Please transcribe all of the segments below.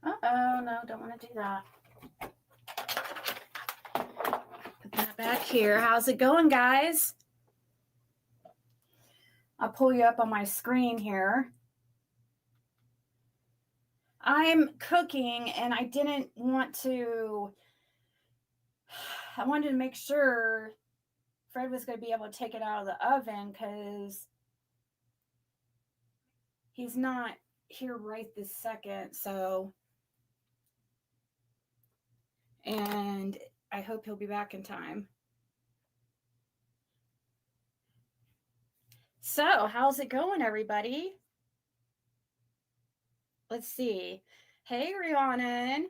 Uh-oh, no, don't want to do that. Put that back here. How's it going, guys? I'll pull you up on my screen here. I'm cooking and I didn't want to, I wanted to make sure Fred was going to be able to take it out of the oven because he's not here right this second. So, and I hope he'll be back in time. So, how's it going, everybody? Let's see. Hey, Rhiannon.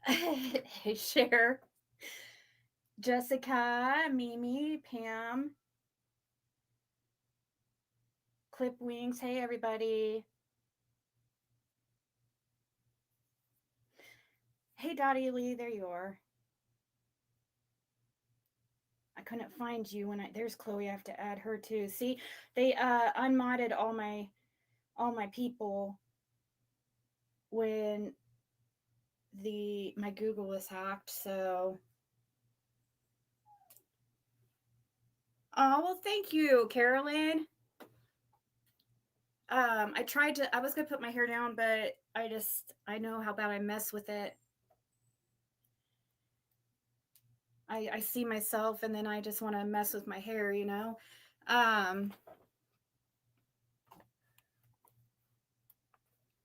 Hey, Cher. Jessica, Mimi, Pam. Clip Wings. Hey, everybody. Hey, Dottie Lee. There you are. I couldn't find you when there's Chloe. I have to add her too. See, they unmodded all my people when my Google was hacked. So, oh well, thank you, Carolyn. I was gonna put my hair down, but I know how bad I mess with it. I see myself and then I just want to mess with my hair, you know.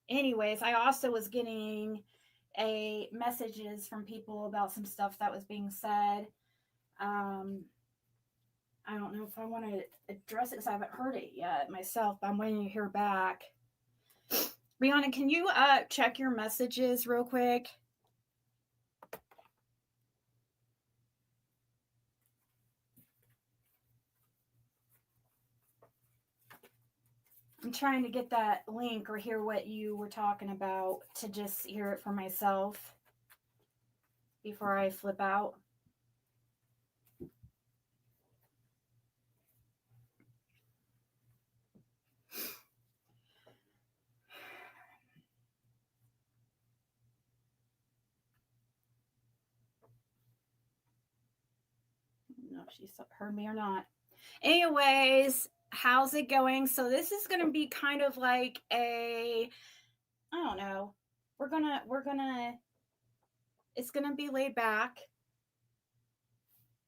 Anyways, I also was getting messages from people about some stuff that was being said. I don't know if I want to address it because I haven't heard it yet myself, but I'm waiting to hear back. Rihanna, can you check your messages real quick? I'm trying to get that link or hear what you were talking about to just hear it for myself before I flip out. I don't know if she heard me or not. Anyways, how's it going? So this is going to be kind of like I don't know. It's going to be laid back.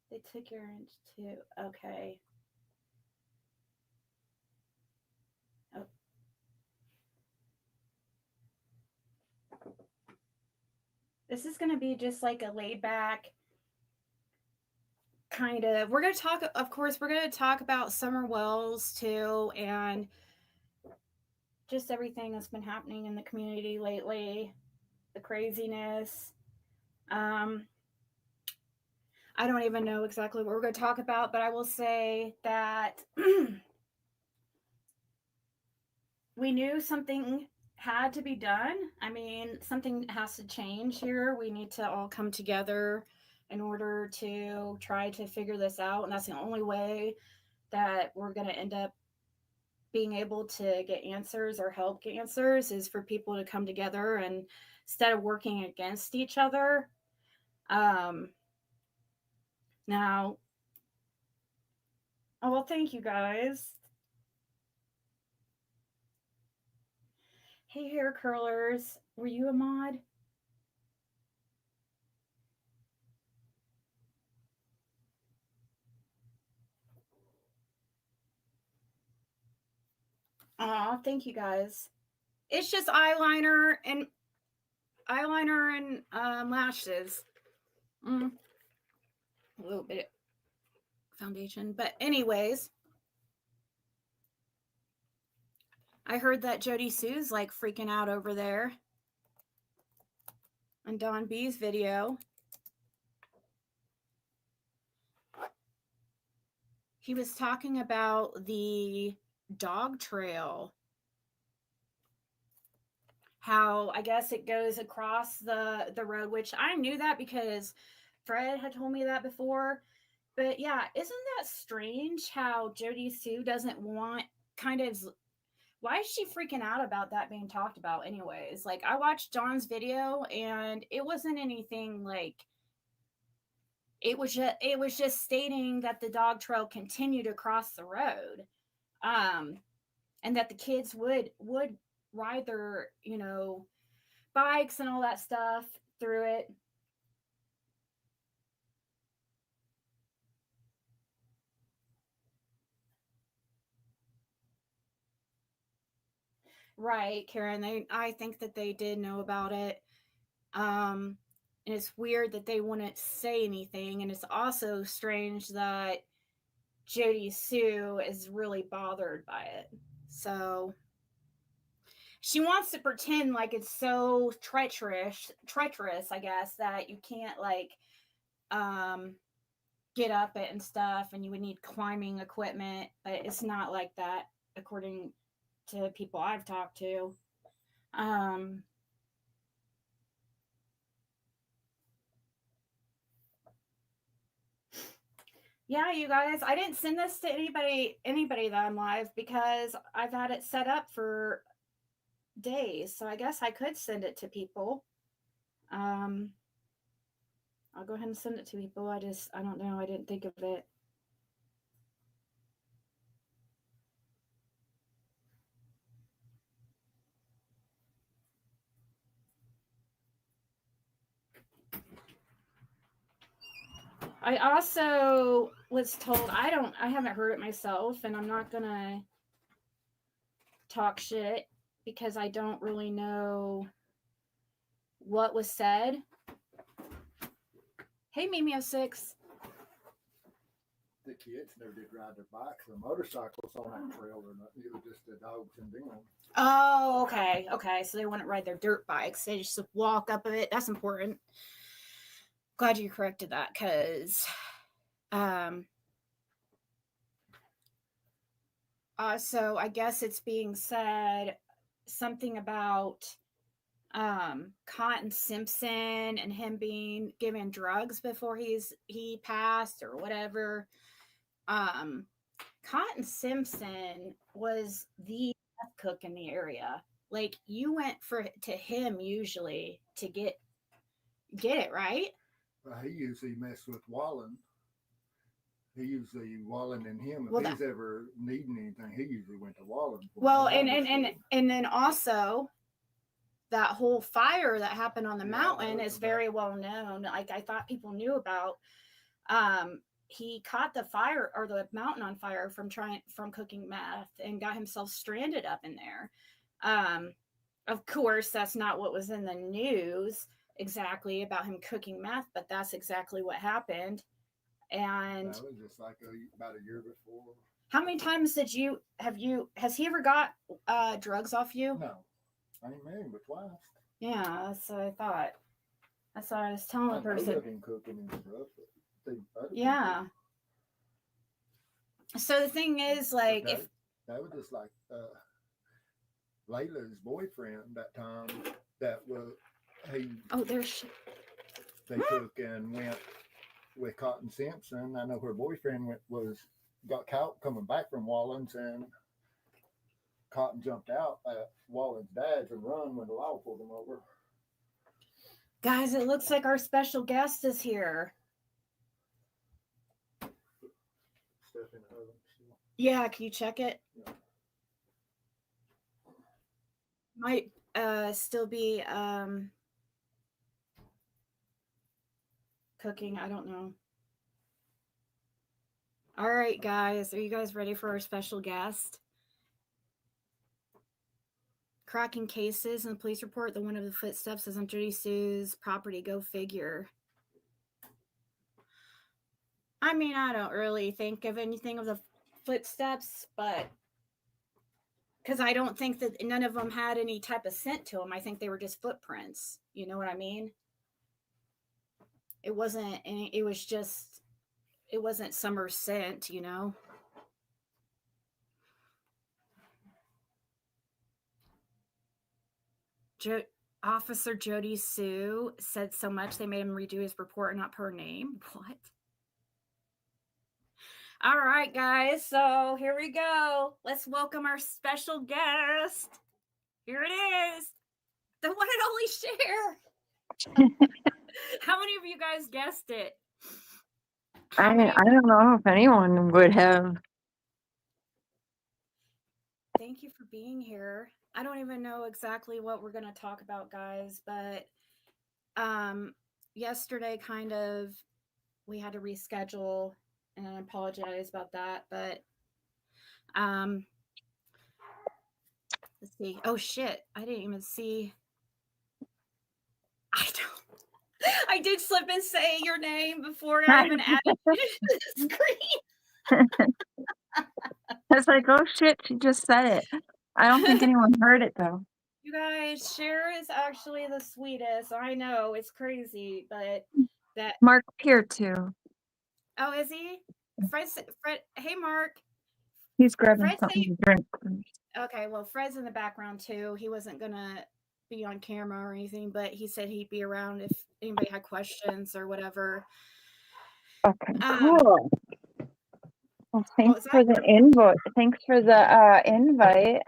They took your inch too. Okay. Oh. This is going to be just like a laid back kind of, we're going to talk, of course, we're going to talk about Summer Wells too, and just everything that's been happening in the community lately, the craziness. I don't even know exactly what we're going to talk about, but I will say that we knew something had to be done. I mean, something has to change here. We need to all come together in order to try to figure this out. And that's the only way that we're going to end up being able to get answers or help get answers is for people to come together and instead of working against each other. Now, oh, well, thank you guys. Hey, hair curlers, were you a mod? Aw, thank you guys. It's just eyeliner and lashes. A little bit of foundation. But anyways, I heard that Jody Sue's like freaking out over there on Don B's video. He was talking about the dog trail. How I guess it goes across the road, which I knew that because Fred had told me that before. But yeah, isn't that strange how Jody Sue doesn't want kind of, why is she freaking out about that being talked about anyways? Like, I watched John's video and it wasn't anything like, it was just stating that the dog trail continued across the road. Um and that the kids would ride their, bikes and all that stuff through it. Right, Karen. I think that they did know about it. Um, and it's weird that they wouldn't say anything. And it's also strange that Jody Sue is really bothered by it. So she wants to pretend like it's so treacherous, I guess, that you can't like um get up it and stuff, and you would need climbing equipment, but it's not like that according to people I've talked to. Um, yeah, you guys, I didn't send this to anybody that I'm live because I've had it set up for days. So I guess I could send it to people. Um, I'll go ahead and send it to people. I don't know. I didn't think of it. I also was told, I haven't heard it myself, and I'm not gonna talk shit because I don't really know what was said. Hey, Mimeo6. The kids never did ride their bikes or motorcycles on that trail or nothing. It was just the dogs and them. Oh, okay. Okay. So they wouldn't ride their dirt bikes. They just walk up it. That's important. Glad you corrected that because so I guess it's being said something about Cotton Simpson and him being given drugs before he passed or whatever. Cotton Simpson was the cook in the area. Like, you went to him usually to get it right. He usually messed with Wallen. He usually Wallen and him. If Well, he's ever needing anything, he usually went to Wallen. Well, and then also that whole fire that happened on the mountain is very well known. Like, I thought people knew about. He caught the fire or the mountain on fire from cooking meth and got himself stranded up in there. Of course, that's not what was in the news exactly about him cooking meth, but that's exactly what happened. And that was just like about a year before. How many times has he ever got drugs off you? No. I ain't married but twice. Yeah, that's what I thought. That's what I was telling the person. Him cooking and stuff. Yeah. So the thing is, like, that was just like Layla's boyfriend that time. That was they took and went with Cotton Simpson. I know her boyfriend got caught coming back from Wallen's, and Cotton jumped out at Wallen's dad's and run when the law pulled him over. Guys, it looks like our special guest is here. Stuff in the oven still. Yeah, can you check it? Yeah. Might still be cooking. I don't know. All right, guys. Are you guys ready for our special guest? Cracking cases and the police report that one of the footsteps is on Jody Sue's property. Go figure. I mean, I don't really think of anything of the footsteps, but because I don't think that none of them had any type of scent to them. I think they were just footprints. You know what I mean? It wasn't any, it wasn't summer scent, you know? Officer Jody Sue said so much they made him redo his report and not per name. What? All right, guys. So here we go. Let's welcome our special guest. Here it is, the one and only Cher. How many of you guys guessed it? How many? I don't know if anyone would have. Thank you for being here. I don't even know exactly what we're going to talk about, guys, but yesterday kind of we had to reschedule, and I apologize about that, but let's see. Oh shit, I didn't even see. I did slip and say your name before I even added it to the screen. I was like, oh shit, she just said it. I don't think anyone heard it though. You guys, Cher is actually the sweetest. I know it's crazy, but that. Mark's here too. Oh, is he? Fred. Hey, Mark. He's grabbing Fred something say, to drink. okay, well, Fred's in the background too. He wasn't gonna be on camera or anything, but he said he'd be around if anybody had questions or whatever. Okay, cool. Well, thanks for the invite. Thanks for the invite.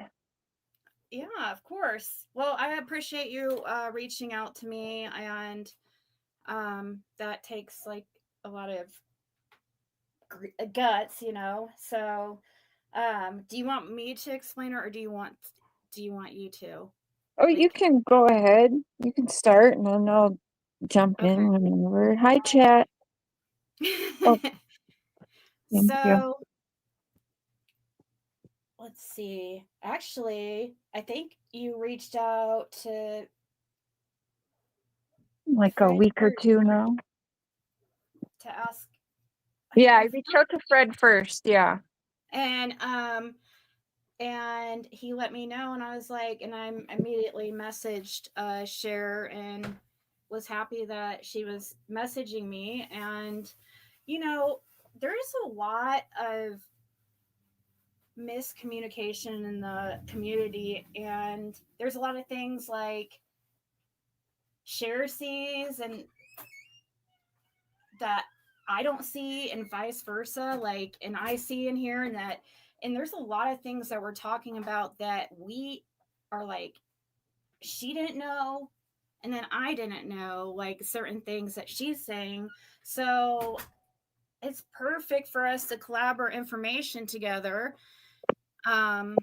Yeah, of course. Well, I appreciate you reaching out to me, and that takes like a lot of guts, you know. So, do you want me to explain it, or do you want you to? Oh, you can go ahead. You can start, and then I'll jump Okay. in whenever. Hi, chat. Oh, thank you. So, let's see. Actually, I think you reached out to Like Fred a week or two now. to ask. Yeah, I reached out to Fred first. Yeah. And he let me know, and I was like, and I immediately messaged Cher and was happy that she was messaging me. And you know, there's a lot of miscommunication in the community, and there's a lot of things like Cher sees and that I don't see, and vice versa. Like, and I see in here, and that, and there's a lot of things that we're talking about that we are like, she didn't know, and then I didn't know, like certain things that she's saying. So it's perfect for us to collaborate information together. And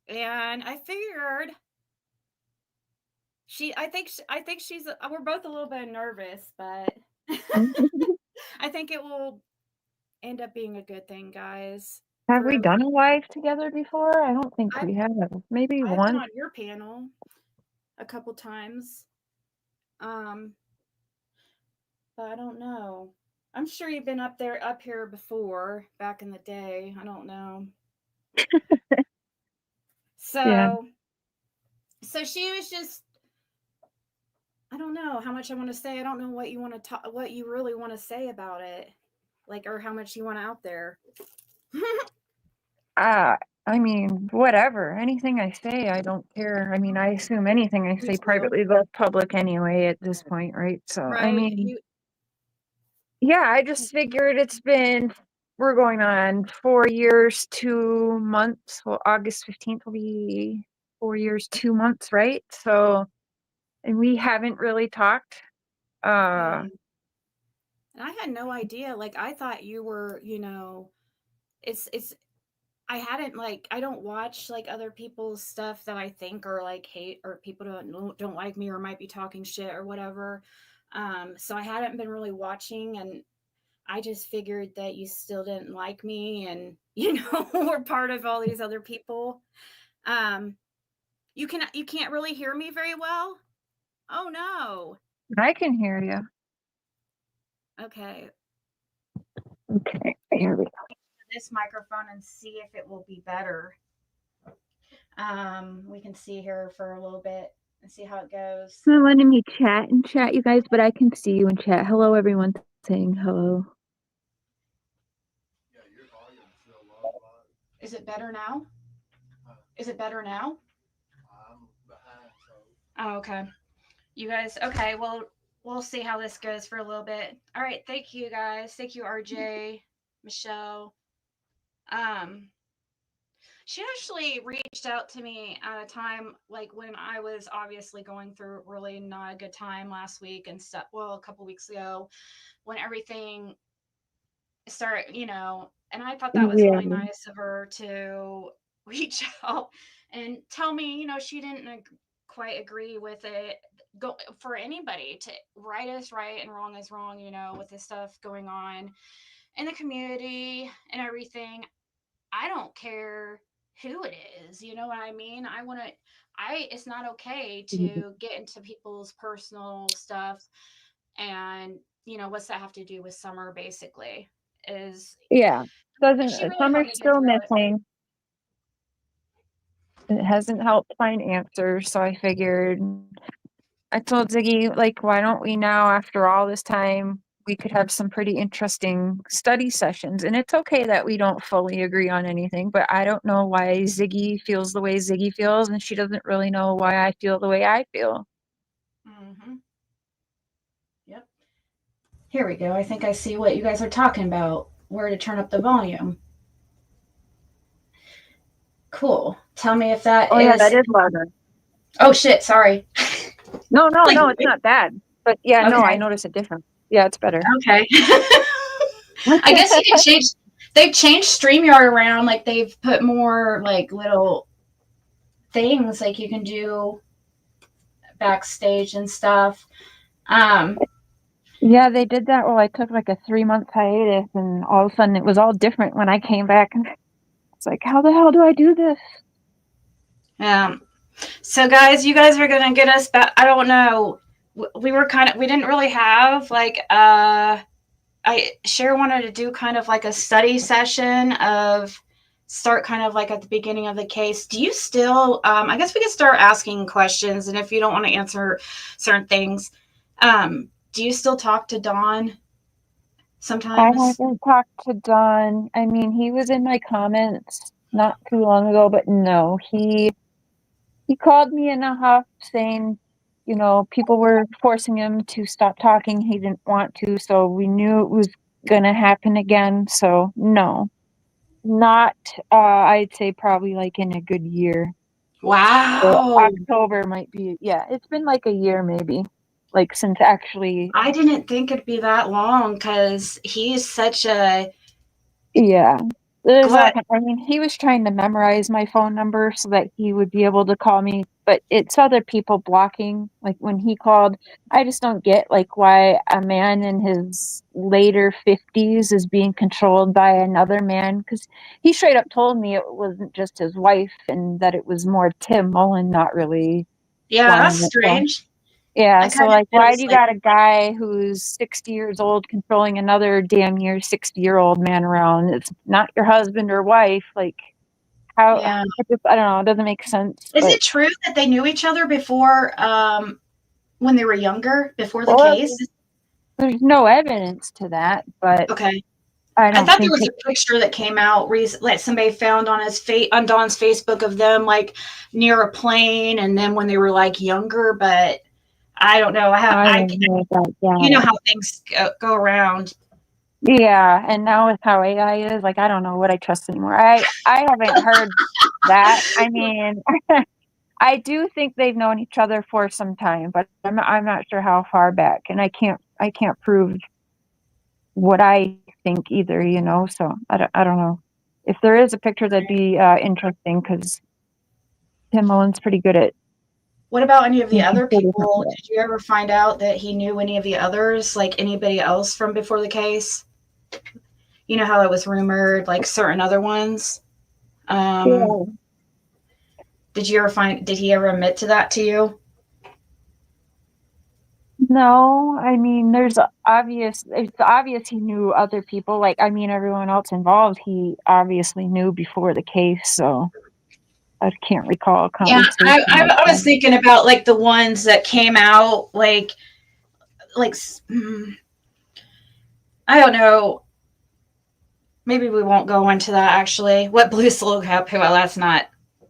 I figured I think she's we're both a little bit nervous, but I think it will end up being a good thing, guys. Have we done a live together before? I don't think we have. Maybe I've once. been on your panel a couple times. But I don't know. I'm sure you've been up here before, back in the day. I don't know. So, yeah. So she was just, I don't know how much I want to say. I don't know what you want to talk, what you really want to say about it, like, or how much you want out there. I mean, whatever. Anything I say, I don't care. I mean, I assume anything I say privately goes public anyway at this point, right? So, right. I mean, yeah, I just figured we're going on 4 years, 2 months. Well, August 15th will be 4 years, 2 months, right? So, and we haven't really talked. And I had no idea. Like, I thought you were, you know, it's I hadn't, like, I don't watch like other people's stuff that I think are like hate, or people don't like me or might be talking shit or whatever. So I hadn't been really watching, and I just figured that you still didn't like me, and you know, we're part of all these other people. You can't really hear me very well. Oh no. I can hear you. Okay. Okay, here we go. This microphone and see if it will be better. We can see here for a little bit and see how it goes. They're letting me chat and chat, you guys, but I can see you in chat. Hello, everyone saying hello. Yeah, your volume's still low. Is it better now? Is it better now? I'm behind, so. Oh, okay. You guys, okay, well, we'll see how this goes for a little bit. All right, thank you guys. Thank you, RJ. Michelle. She actually reached out to me at a time like when I was obviously going through really not a good time last week and stuff. Well, a couple weeks ago, when everything started, and I thought that was Yeah. really nice of her to reach out and tell me, she didn't quite agree with it. Go for anybody to right is right and wrong is wrong, with this stuff going on in the community and everything. I don't care who it is. You know what I mean? It's not okay to get into people's personal stuff. And, what's that have to do with Summer basically? Is Yeah. she really helped Summer's me get still through it. missing. It hasn't helped find answers, so I figured I told Ziggy, like, why don't we now, after all this time, we could have some pretty interesting study sessions. And it's okay that we don't fully agree on anything, but I don't know why Ziggy feels the way Ziggy feels, and she doesn't really know why I feel the way I feel. Mm-hmm. Yep. Here we go. I think I see what you guys are talking about. Where to turn up the volume. Cool. Tell me if that Oh, is. yeah, that is louder. Oh, shit. Sorry. No, Like, it's not bad. But yeah, no, I okay. notice it different. Yeah, it's better. Okay. I guess you can change. They've changed StreamYard around. Like they've put more like little things like you can do backstage and stuff. Yeah, they did that. Well, I took like a 3-month hiatus, and all of a sudden it was all different when I came back. And it's like, how the hell do I do this? So guys, you guys are gonna get us back. I don't know. We didn't really have like Cher wanted to do kind of like a study session of start kind of like at the beginning of the case. Do you still I guess we could start asking questions, and if you don't want to answer certain things, do you still talk to Don I sometimes? haven't talked to Don. I mean, he was in my comments not too long ago, but no, he called me in a huff saying, people were forcing him to stop talking. He didn't want to, so we knew it was gonna happen again. So no, not. I'd say probably like in a good year. So Wow. October might be. Yeah, it's been like a year maybe, like since actually. I didn't think it'd be that long because he's such a Yeah. glad. I mean, he was trying to memorize my phone number so that he would be able to call me, but it's other people blocking. Like when he called, I just don't get like why a man in his later 50s is being controlled by another man, because he straight up told me it wasn't just his wife and that it was more Tim Mullen not really Yeah, wanting that's it. So strange. yeah, I so kind of like why feels do you like got a guy who's 60 years old controlling another damn near 60-year-old man around? It's not your husband or wife. Like how yeah. I don't know, it doesn't make sense. Is But it true that they knew each other before, when they were younger, before the well, case? there's no evidence to that, but Okay. I I don't thought there think was it, a picture that came out recently that somebody found on on Don's Facebook of them like near a plane, and then when they were like younger, but I don't know. I don't know about You know that. how things go around. Yeah, and now with how AI is, like I don't know what I trust anymore. I haven't heard that. I mean, I do think they've known each other for some time, but I'm not sure how far back, and I can't prove what I think either, So I don't know. If there is a picture, that'd be interesting because Tim Mullen's pretty good at What about any of the making other sure there's not people? that. Did you ever find out that he knew any of the others, like anybody else from before the case? You know how it was rumored, like certain other ones. Um, Yeah. did he ever admit to that to you? No, I mean, it's obvious he knew other people. Like, I mean, everyone else involved, he obviously knew before the case. So I can't recall a Yeah, conversation like I was that. thinking about like the ones that came out, like I don't know. Maybe we won't go into that actually. What Blue Slow Cup? That's not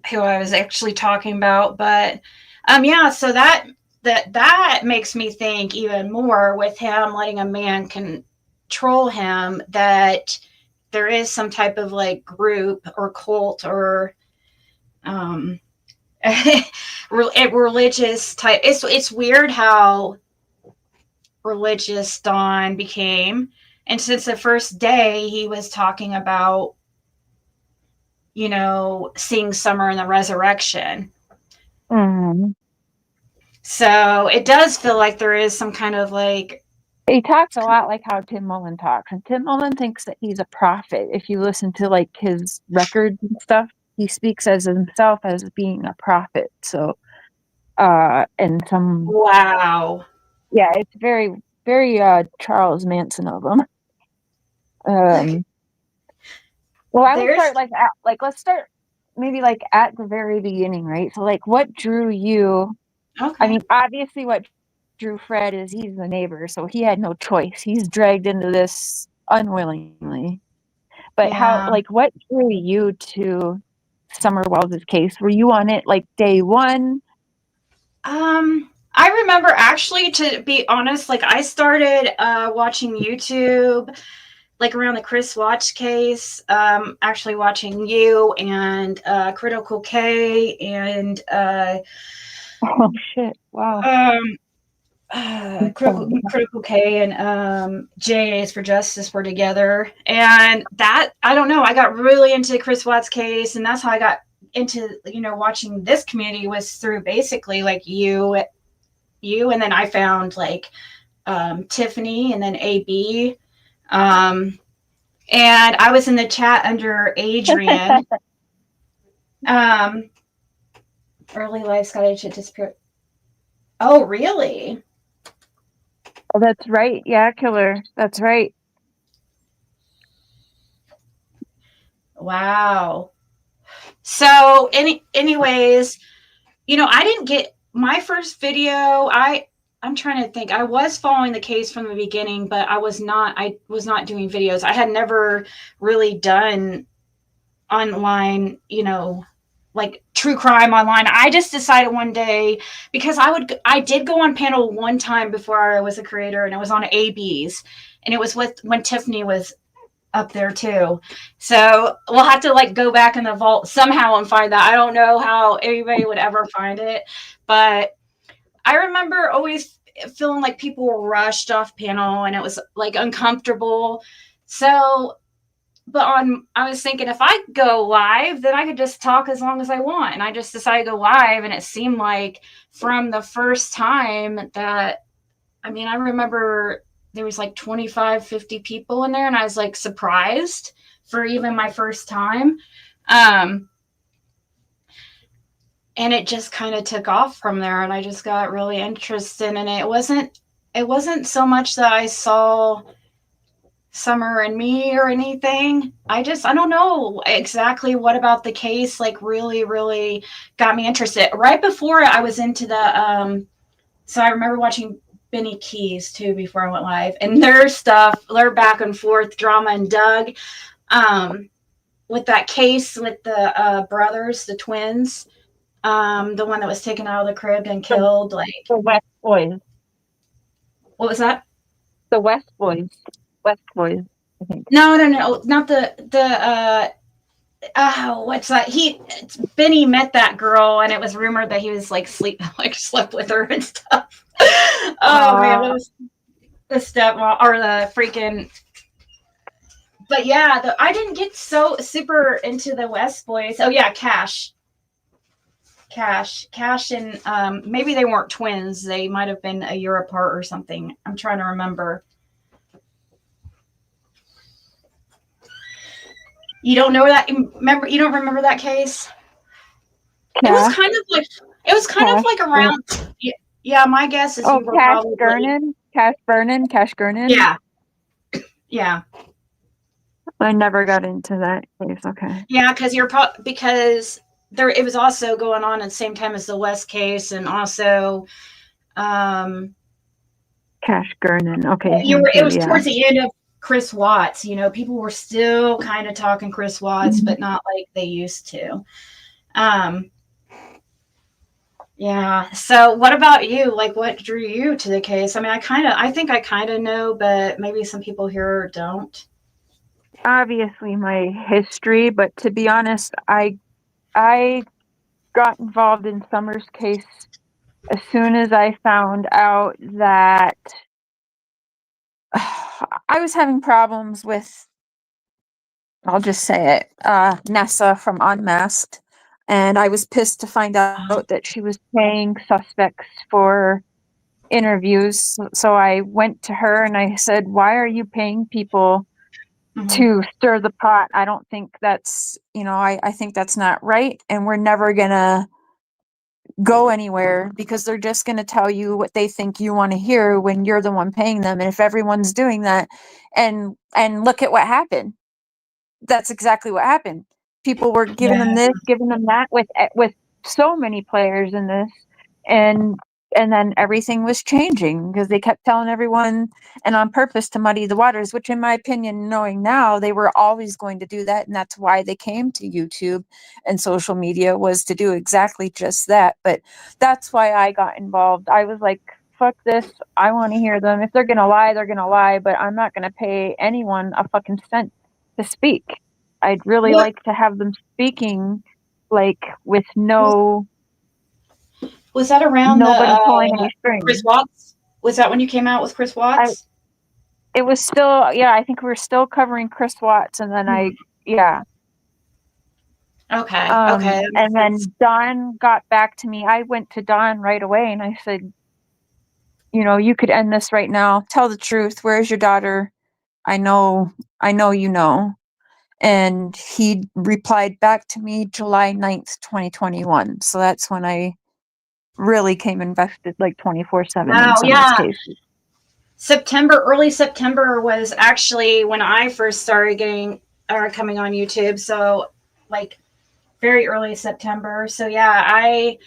who I was actually talking about, but yeah. So that makes me think even more with him letting a man control him that there is some type of like group or cult or um religious type. It's weird how religious Don became. And since the first day he was talking about, seeing Summer in the resurrection. Mm. So it does feel like there is some kind of like. He talks a lot like how Tim Mullen talks, and Tim Mullen thinks that he's a prophet. If you listen to like his records and stuff, he speaks as himself as being a prophet. So, and some, Wow. yeah, it's very, very Charles Manson of him. Well, I would There's start let's start maybe like at the very beginning, right? So like, what drew you? okay. I mean, obviously, what drew Fred is he's the neighbor, so he had no choice. He's dragged into this unwillingly. But how, Yeah. like, what drew you to Summer Wells' case? Were you on it like day one? I remember, actually, to be honest, like I started watching YouTube like around the Chris Watts case, actually watching you and Critical K and Oh shit! Wow. Critical K and JAs for Justice were together, and that, I don't know, I got really into Chris Watts case, and that's how I got into watching this community, was through basically like you, and then I found like Tiffany and then AB, and I was in the chat under Adrian. Early life Scottish should disappear. Oh, really? Oh, that's right. Yeah, killer. That's right. Wow. So, anyways, I didn't get my first video. I'm trying to think. I was following the case from the beginning, but I was not doing videos. I had never really done online, like true crime online. I just decided one day, because I did go on panel one time before I was a creator, and it was on AB's, and it was when Tiffany was up there too. So we'll have to like go back in the vault somehow and find that. I don't know how anybody would ever find it, but I remember always feeling like people were rushed off panel and it was like uncomfortable. So, but I was thinking, if I go live, then I could just talk as long as I want. And I just decided to go live. And it seemed like from the first time that, I mean, I remember there was like 25, 50 people in there, and I was like surprised for even my first time. And it just kind of took off from there, and I just got really interested in it. It wasn't so much that I saw Summer and me or anything. I don't know exactly what about the case like really, really got me interested. Right before I was into the so I remember watching Benny Keys too before I went live, and their stuff, their back and forth drama, and Doug, with that case with the brothers, the twins, the one that was taken out of the crib and killed, like the West Boys. What was that? The West Boys. West Boys, I think. No, not the what's that? Benny met that girl, and it was rumored that he was like slept with her and stuff. Man, it was the stepmom or the freaking. But yeah, I didn't get so super into the West Boys. Oh yeah, Cash, and maybe they weren't twins. They might have been a year apart or something. I'm trying to remember. You don't know that? Remember? You don't remember that case? Yeah. It was kind of like around. Yeah, my guess is. Oh, Cash Gernon. Yeah. Yeah. I never got into that case. Okay. Yeah, because because it was also going on at the same time as the West case, and also Cash Gernon. Okay. It was towards the end of Chris Watts. People were still kind of talking Chris Watts, mm-hmm. but not like they used to. Yeah. So what about you? Like, what drew you to the case? I mean, I think I kind of know, but maybe some people here don't. obviously my history, but to be honest, I got involved in Summer's case as soon as I found out that I was having problems with, I'll just say it, Nessa from Unmasked. And I was pissed to find out that she was paying suspects for interviews. So I went to her and I said, "Why are you paying people to stir the pot? I don't think that's, I think that's not right. And we're never going to go anywhere because they're just going to tell you what they think you want to hear when you're the one paying them. And if everyone's doing that, and look at what happened. That's exactly what happened. People were giving them this, giving them that with so many players in this, and then everything was changing because they kept telling everyone, and on purpose to muddy the waters, which in my opinion, knowing now, they were always going to do that, and that's why they came to YouTube and social media, was to do exactly just that. But that's why I got involved. I was like, fuck this, I want to hear them. If they're gonna lie, they're gonna lie, but I'm not gonna pay anyone a fucking cent to speak. I'd really What like to have them speaking, like, with nobody was that around pulling any Chris strings. Watts? Was that when you came out with Chris Watts? It was still, yeah, I think we were still covering Chris Watts, and then yeah. Okay. Okay. And then Dawn got back to me. I went to Dawn right away and I said, you could end this right now. Tell the truth. Where's your daughter? I know you know. And he replied back to me July 9th, 2021. So that's when I really came invested like 24/7 in Wow. some of Yeah. these cases. Early September was actually when I first started coming on YouTube. So like very early September. So yeah, I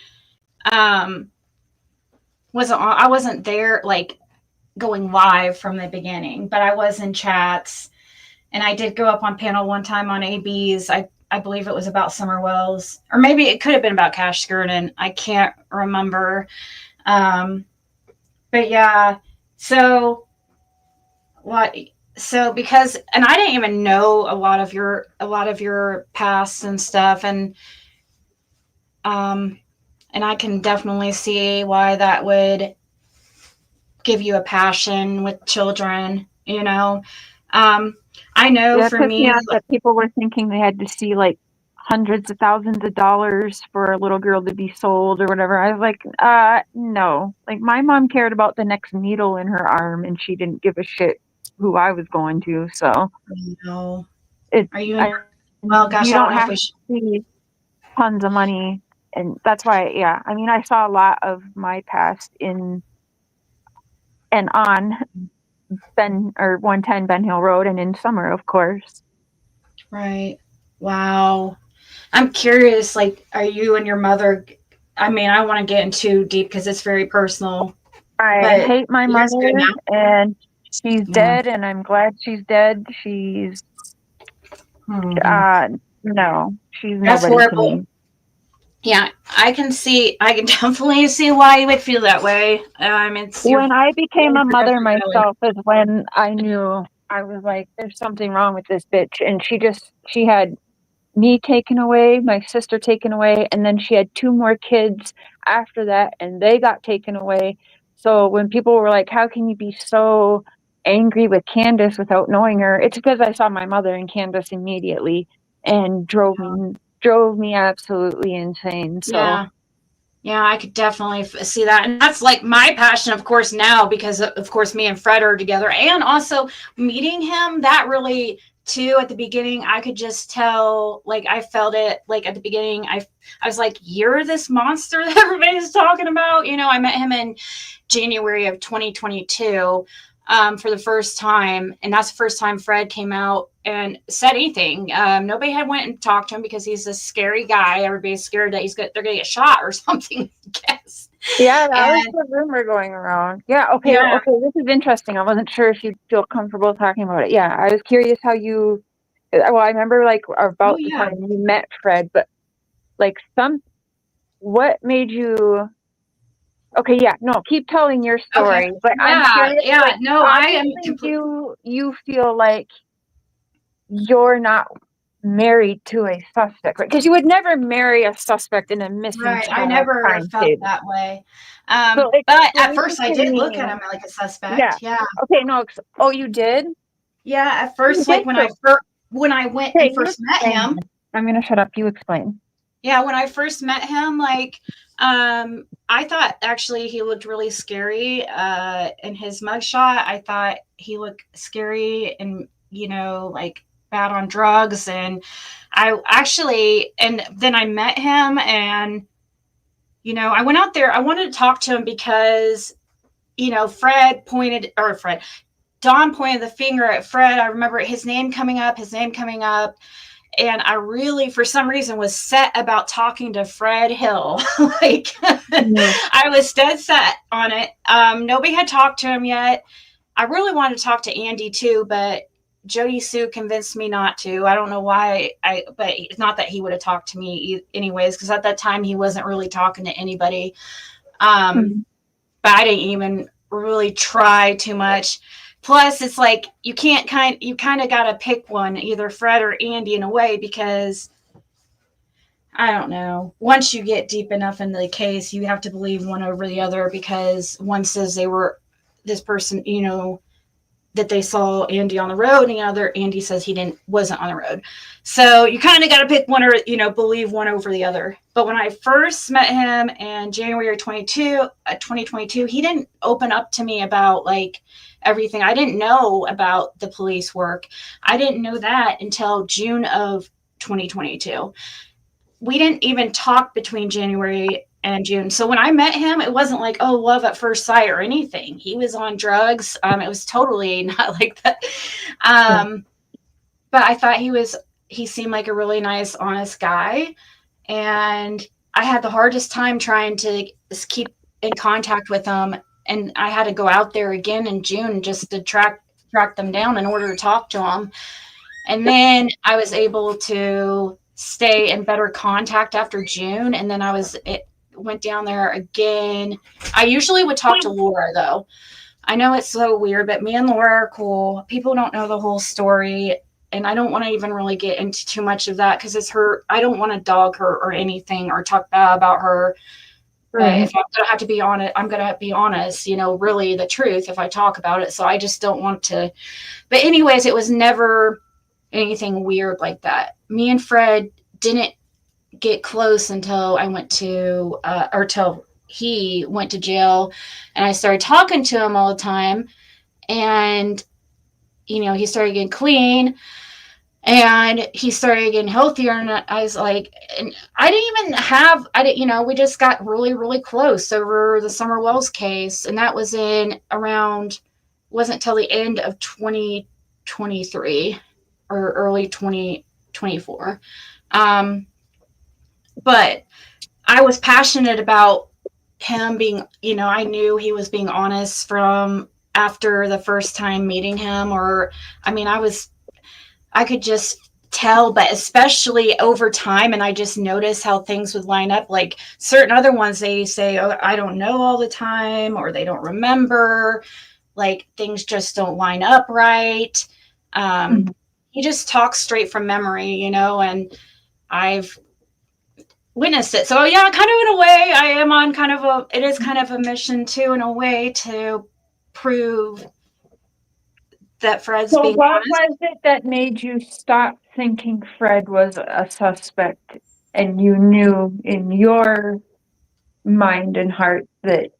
wasn't there like going live from the beginning, but I was in chats, and I did go up on panel one time on AB's. I believe it was about Summer Wells, or maybe it could have been about Cash Skirden. I can't remember. But yeah, so what? So because, and I didn't even know a lot of your past and stuff, and I can definitely see why that would give you a passion with children. I know Yeah, it for pissed me me, off that people were thinking they had to see like hundreds of thousands of dollars for a little girl to be sold or whatever. I was like, no. Like, my mom cared about the next needle in her arm, and she didn't give a shit who I was going to. So are you? Well, gosh, you I don't don't know if have we to should. see tons of money, and that's why. Yeah, I mean, I saw a lot of my past in and on 110 Ben Hill Road, and in Summer, of course. Right. Wow. I'm curious, like, are you and your mother, I mean, I want to get into deep because it's very personal. I hate my you guys good mother, now? and she's dead, and I'm glad she's dead. She's, no, she's That's nobody to horrible. me. Yeah, I can definitely see why you would feel that way. When I became a mother myself is when I knew, I was like, there's something wrong with this bitch. And she had me taken away, my sister taken away, and then she had 2 more kids after that, and they got taken away. So when people were like, how can you be so angry with Candace without knowing her? It's because I saw my mother and Candace immediately, and drove me absolutely insane. So yeah, I could definitely see that. And that's like my passion, of course, now, because of course me and Fred are together, and also meeting him, that really too, at the beginning, I could just tell, like, I felt it, like, at the beginning, I was like, you're this monster that everybody's talking about. I met him in January of 2022 for the first time, and that's the first time Fred came out and said anything. Nobody had went and talked to him because he's a scary guy. Everybody's scared that they're gonna get shot or something, I guess. Yeah, that was the rumor going around. Yeah, okay, this is interesting. I wasn't sure if you'd feel comfortable talking about it. Yeah, I was curious how you, well, I remember, like, about the time you met Fred, but, like, what made you, okay, yeah, no, keep telling your story. Okay. But I'm curious, like, no, I am you feel like you're not married to a suspect, right? Because you would never marry a suspect in a missing Right. I child never crime felt case. that way. So But at explain first I to did look me. at him like a Yeah. suspect. Yeah. Okay. No. Oh, you did. Yeah. At You first, did. like when So, I went okay, and you first met explain. him, I'm gonna shut up. You explain. yeah, when I first met him, like, I thought actually he looked really scary in his mugshot. I thought he looked scary and, like bad on drugs. And and then I met him and, I went out there. I wanted to talk to him because, Don pointed the finger at Fred. I remember his name coming up. And I really, for some reason, was set about talking to Fred Hill. Like, I was dead set on it. Nobody had talked to him yet. I really wanted to talk to Andy too, but Jody Sue convinced me not to. I don't know why. But it's not that he would have talked to me anyways, because at that time he wasn't really talking to anybody. But I didn't even really try too much. Plus, it's like you kind of got to pick one, either Fred or Andy in a way, because I don't know. Once you get deep enough into the case, you have to believe one over the other because one says they were this person, that they saw Andy on the road, and the other Andy says he wasn't on the road. So you kind of got to pick one or, believe one over the other. But when I first met him in January 2022, he didn't open up to me about like everything. I didn't know about the police work. I didn't know that until June of 2022. We didn't even talk between January and June. So when I met him, it wasn't like, oh, love at first sight or anything. He was on drugs. It was totally not like that. But I thought he seemed like a really nice, honest guy. And I had the hardest time trying to keep in contact with him. And I had to go out there again in June just to track them down in order to talk to him. And then I was able to stay in better contact after June. And then went down there again. I usually would talk to Laura though. I know it's so weird, but me and Laura are cool. People don't know the whole story. And I don't want to even really get into too much of that because it's her. I don't want to dog her or anything or talk bad about her. Right. But if I'm going to have to be honest, I'm going to be honest, really the truth if I talk about it. So I just don't want to. But anyways, it was never anything weird like that. Me and Fred didn't get close until I went to, or till he went to jail and I started talking to him all the time. And, he started getting clean and he started getting healthier. And I was like, and we just got really, really close over the Summer Wells case. And that was wasn't till the end of 2023 or early 2024. But I was passionate about him being, I knew he was being honest from after the first time meeting him, I could just tell, but especially over time. And I just noticed how things would line up. Like certain other ones, they say, oh, I don't know all the time, or they don't remember, like things just don't line up right. He just talks straight from memory, and I've witnessed it. So yeah, kind of in a way, I am on it is kind of a mission too, in a way, to prove that Fred's being what honest. was it that made you stop thinking Fred was a suspect and you knew in your mind and heart that,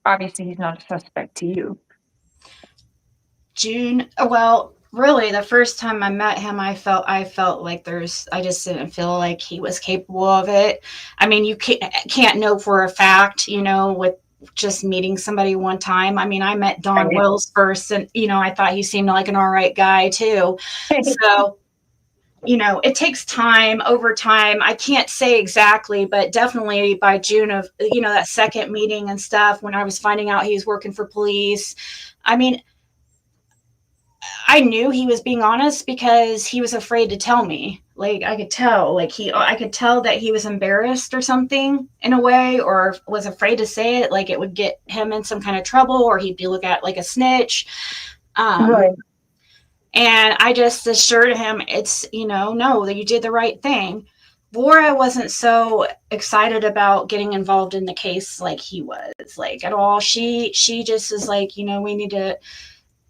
obviously he's not a suspect to you? Really the first time I met him, I felt like I just didn't feel like he was capable of it. You can't know for a fact, with just meeting somebody one time. I met Don Wells first and, I thought he seemed like an all right guy too. So, it takes time over time. I can't say exactly, but definitely by June of, that second meeting and stuff, when I was finding out he was working for police, I knew he was being honest because he was afraid to tell me. Like I could tell, I could tell that he was embarrassed or something in a way, or was afraid to say it. Like it would get him in some kind of trouble, or he'd be looked at like a snitch. Right. And I just assured him it's, no, that you did the right thing. Laura wasn't so excited about getting involved in the case like he was, like, at all. She just is like, we need to.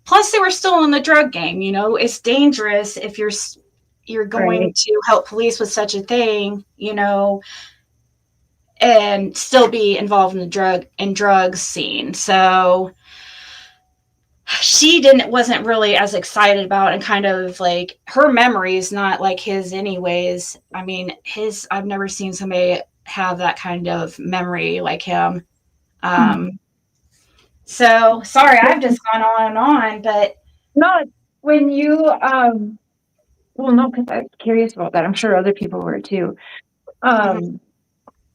Plus, they were still in the drug game. It's dangerous if you're going Right. to help police with such a thing, and still be involved in the drugs scene. So she wasn't really as excited about, and kind of like, her memory is not like his anyways. I mean, I've never seen somebody have that kind of memory like him. So sorry, I've just gone on and on, but No, when you well, no, because I'm curious about that. I'm sure other people were too.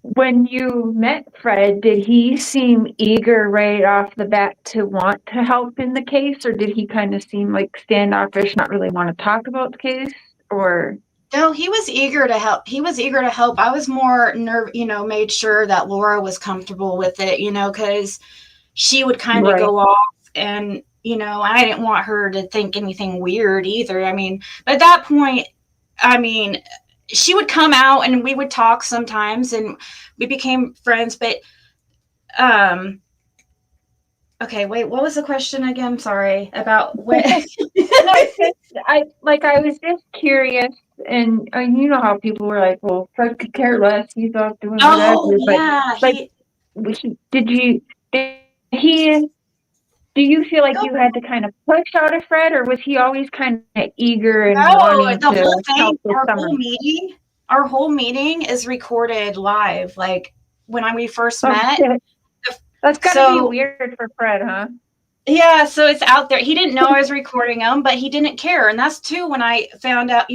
When you met Fred, did he seem eager right off the bat to want to help in the case, or did he kind of seem like standoffish, not really want to talk about the case? Or no, he was eager to help. I was more made sure that Laura was comfortable with it, because she would kind of right, go off, and I didn't want her to think anything weird either. I mean, but at that point, I mean, she would come out and we would talk sometimes, and we became friends. But okay, wait, what was the question again? Sorry, about what? no, I was just curious, and you know how people were like, "Well, Fred could care less. He's off doing whatever." Oh yeah, But do you feel like you had to kind of push out of Fred, or was he always kind of eager and wanting the to whole help thing, this summer? our whole meeting is recorded live. Like when we first Oh, met. shit. That's gotta be So weird for Fred, huh? yeah, so it's out there. He didn't know I was recording him, but he didn't care. And that's too, when I found out,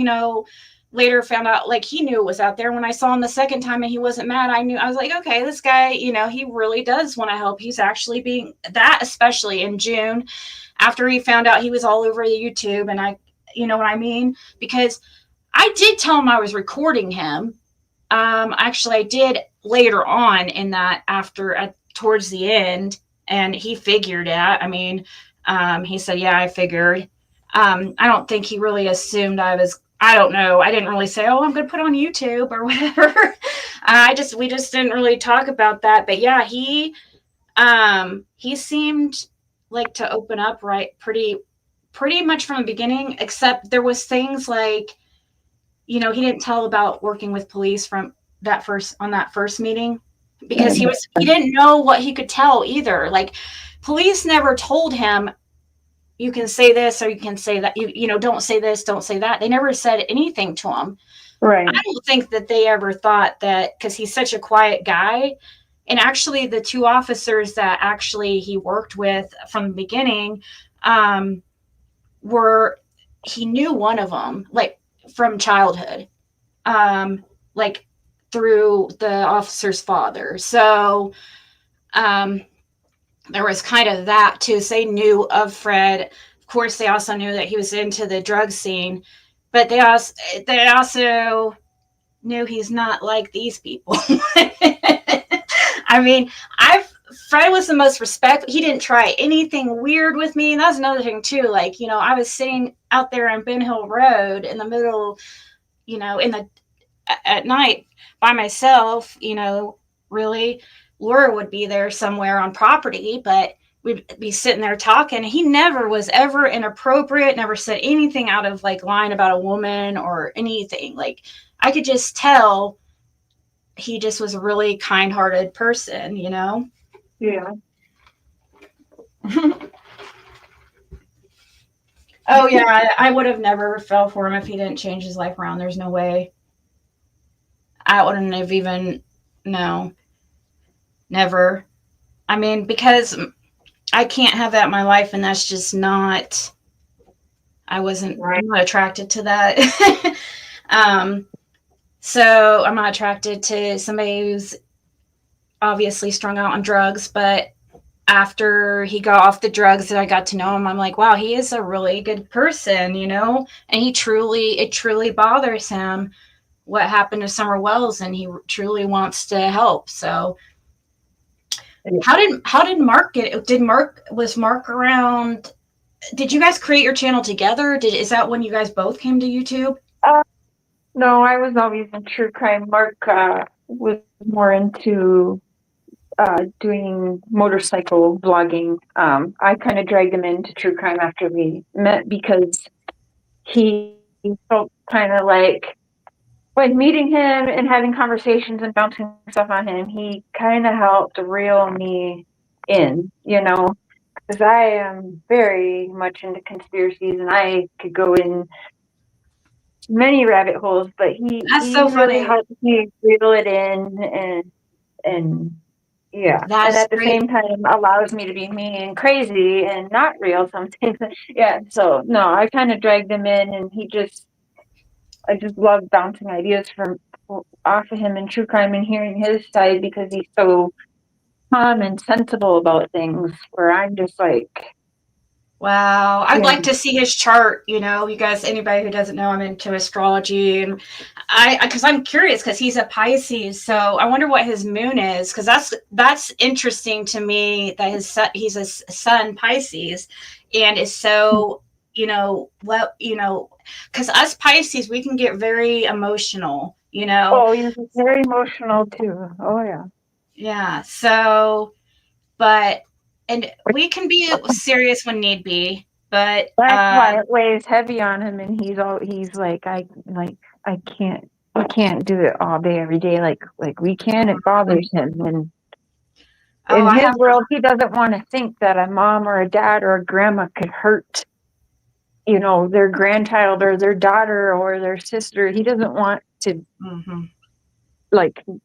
later found out, like, he knew it was out there. When I saw him the second time and he wasn't mad, I was like, okay, this guy, he really does want to help. He's actually being that, especially in June, after he found out he was all over the YouTube. And you know what I mean? Because I did tell him I was recording him. Actually, I did later on in that, towards the end, and he figured it. I mean, he said, yeah, I figured. I don't think he really assumed I don't know. I didn't really say, oh, I'm going to put on YouTube or whatever. We just didn't really talk about that. But yeah, he seemed like to open up pretty much from the beginning, except there was things like, he didn't tell about working with police on that first meeting, because he didn't know what he could tell either. Like, police never told him, you can say this or you can say that, don't say this, don't say that. They never said anything to him. Right. I don't think that they ever thought that, because he's such a quiet guy. And actually, the two officers that actually he worked with from the beginning, he knew one of them, like, from childhood, like, through the officer's father. So there was kind of that too. So they knew of Fred. Of course, they also knew that he was into the drug scene, but they also knew he's not like these people. I mean, Fred was the most respectful. He didn't try anything weird with me. And that's another thing too. Like, I was sitting out there on Ben Hill Road in the middle, at night by myself, really. Laura would be there somewhere on property, but we'd be sitting there talking. He never was ever inappropriate, never said anything out of like line about a woman or anything. Like, I could just tell he just was a really kind-hearted person, Yeah. Oh yeah, I would have never fell for him if he didn't change his life around. There's no way. I wouldn't have even, no, never. I mean, because I can't have that in my life, and that's just not, I'm not attracted to that. So I'm not attracted to somebody who's obviously strung out on drugs, but after he got off the drugs and I got to know him, I'm like, wow, he is a really good person, and it truly bothers him what happened to Summer Wells, and he truly wants to help. So how did Mark was Mark around did you guys create your channel together? Is that when you guys both came to YouTube? No, I was always in true crime. Mark was more into doing motorcycle vlogging. I kind of dragged him into true crime after we met because he felt kind of like when meeting him and having conversations and bouncing stuff on him, he kind of helped reel me in, because I am very much into conspiracies and I could go in many rabbit holes, but That's he so really funny. helped me reel it in and yeah. And That's at the great. same time allows me to be me and crazy and not real sometimes. Yeah. So no, I kind of dragged him in and I just love bouncing ideas from off of him in true crime and hearing his side because he's so calm and sensible about things where I'm just like, Wow. I'd yeah. like to see his chart. You guys, anybody who doesn't know, I'm into astrology, and because I'm curious because he's a Pisces. So I wonder what his moon is, because that's interesting to me that he's a sun Pisces and is so, because us Pisces, we can get very emotional, Oh, he's very emotional too. Oh yeah. Yeah. So, and we can be serious when need be, but That's why it weighs heavy on him, and he's like I can't we can't do it all day every day like we can. It bothers him, and in I his have, world, he doesn't want to think that a mom or a dad or a grandma could hurt, their grandchild or their daughter or their sister. He doesn't want to mhm.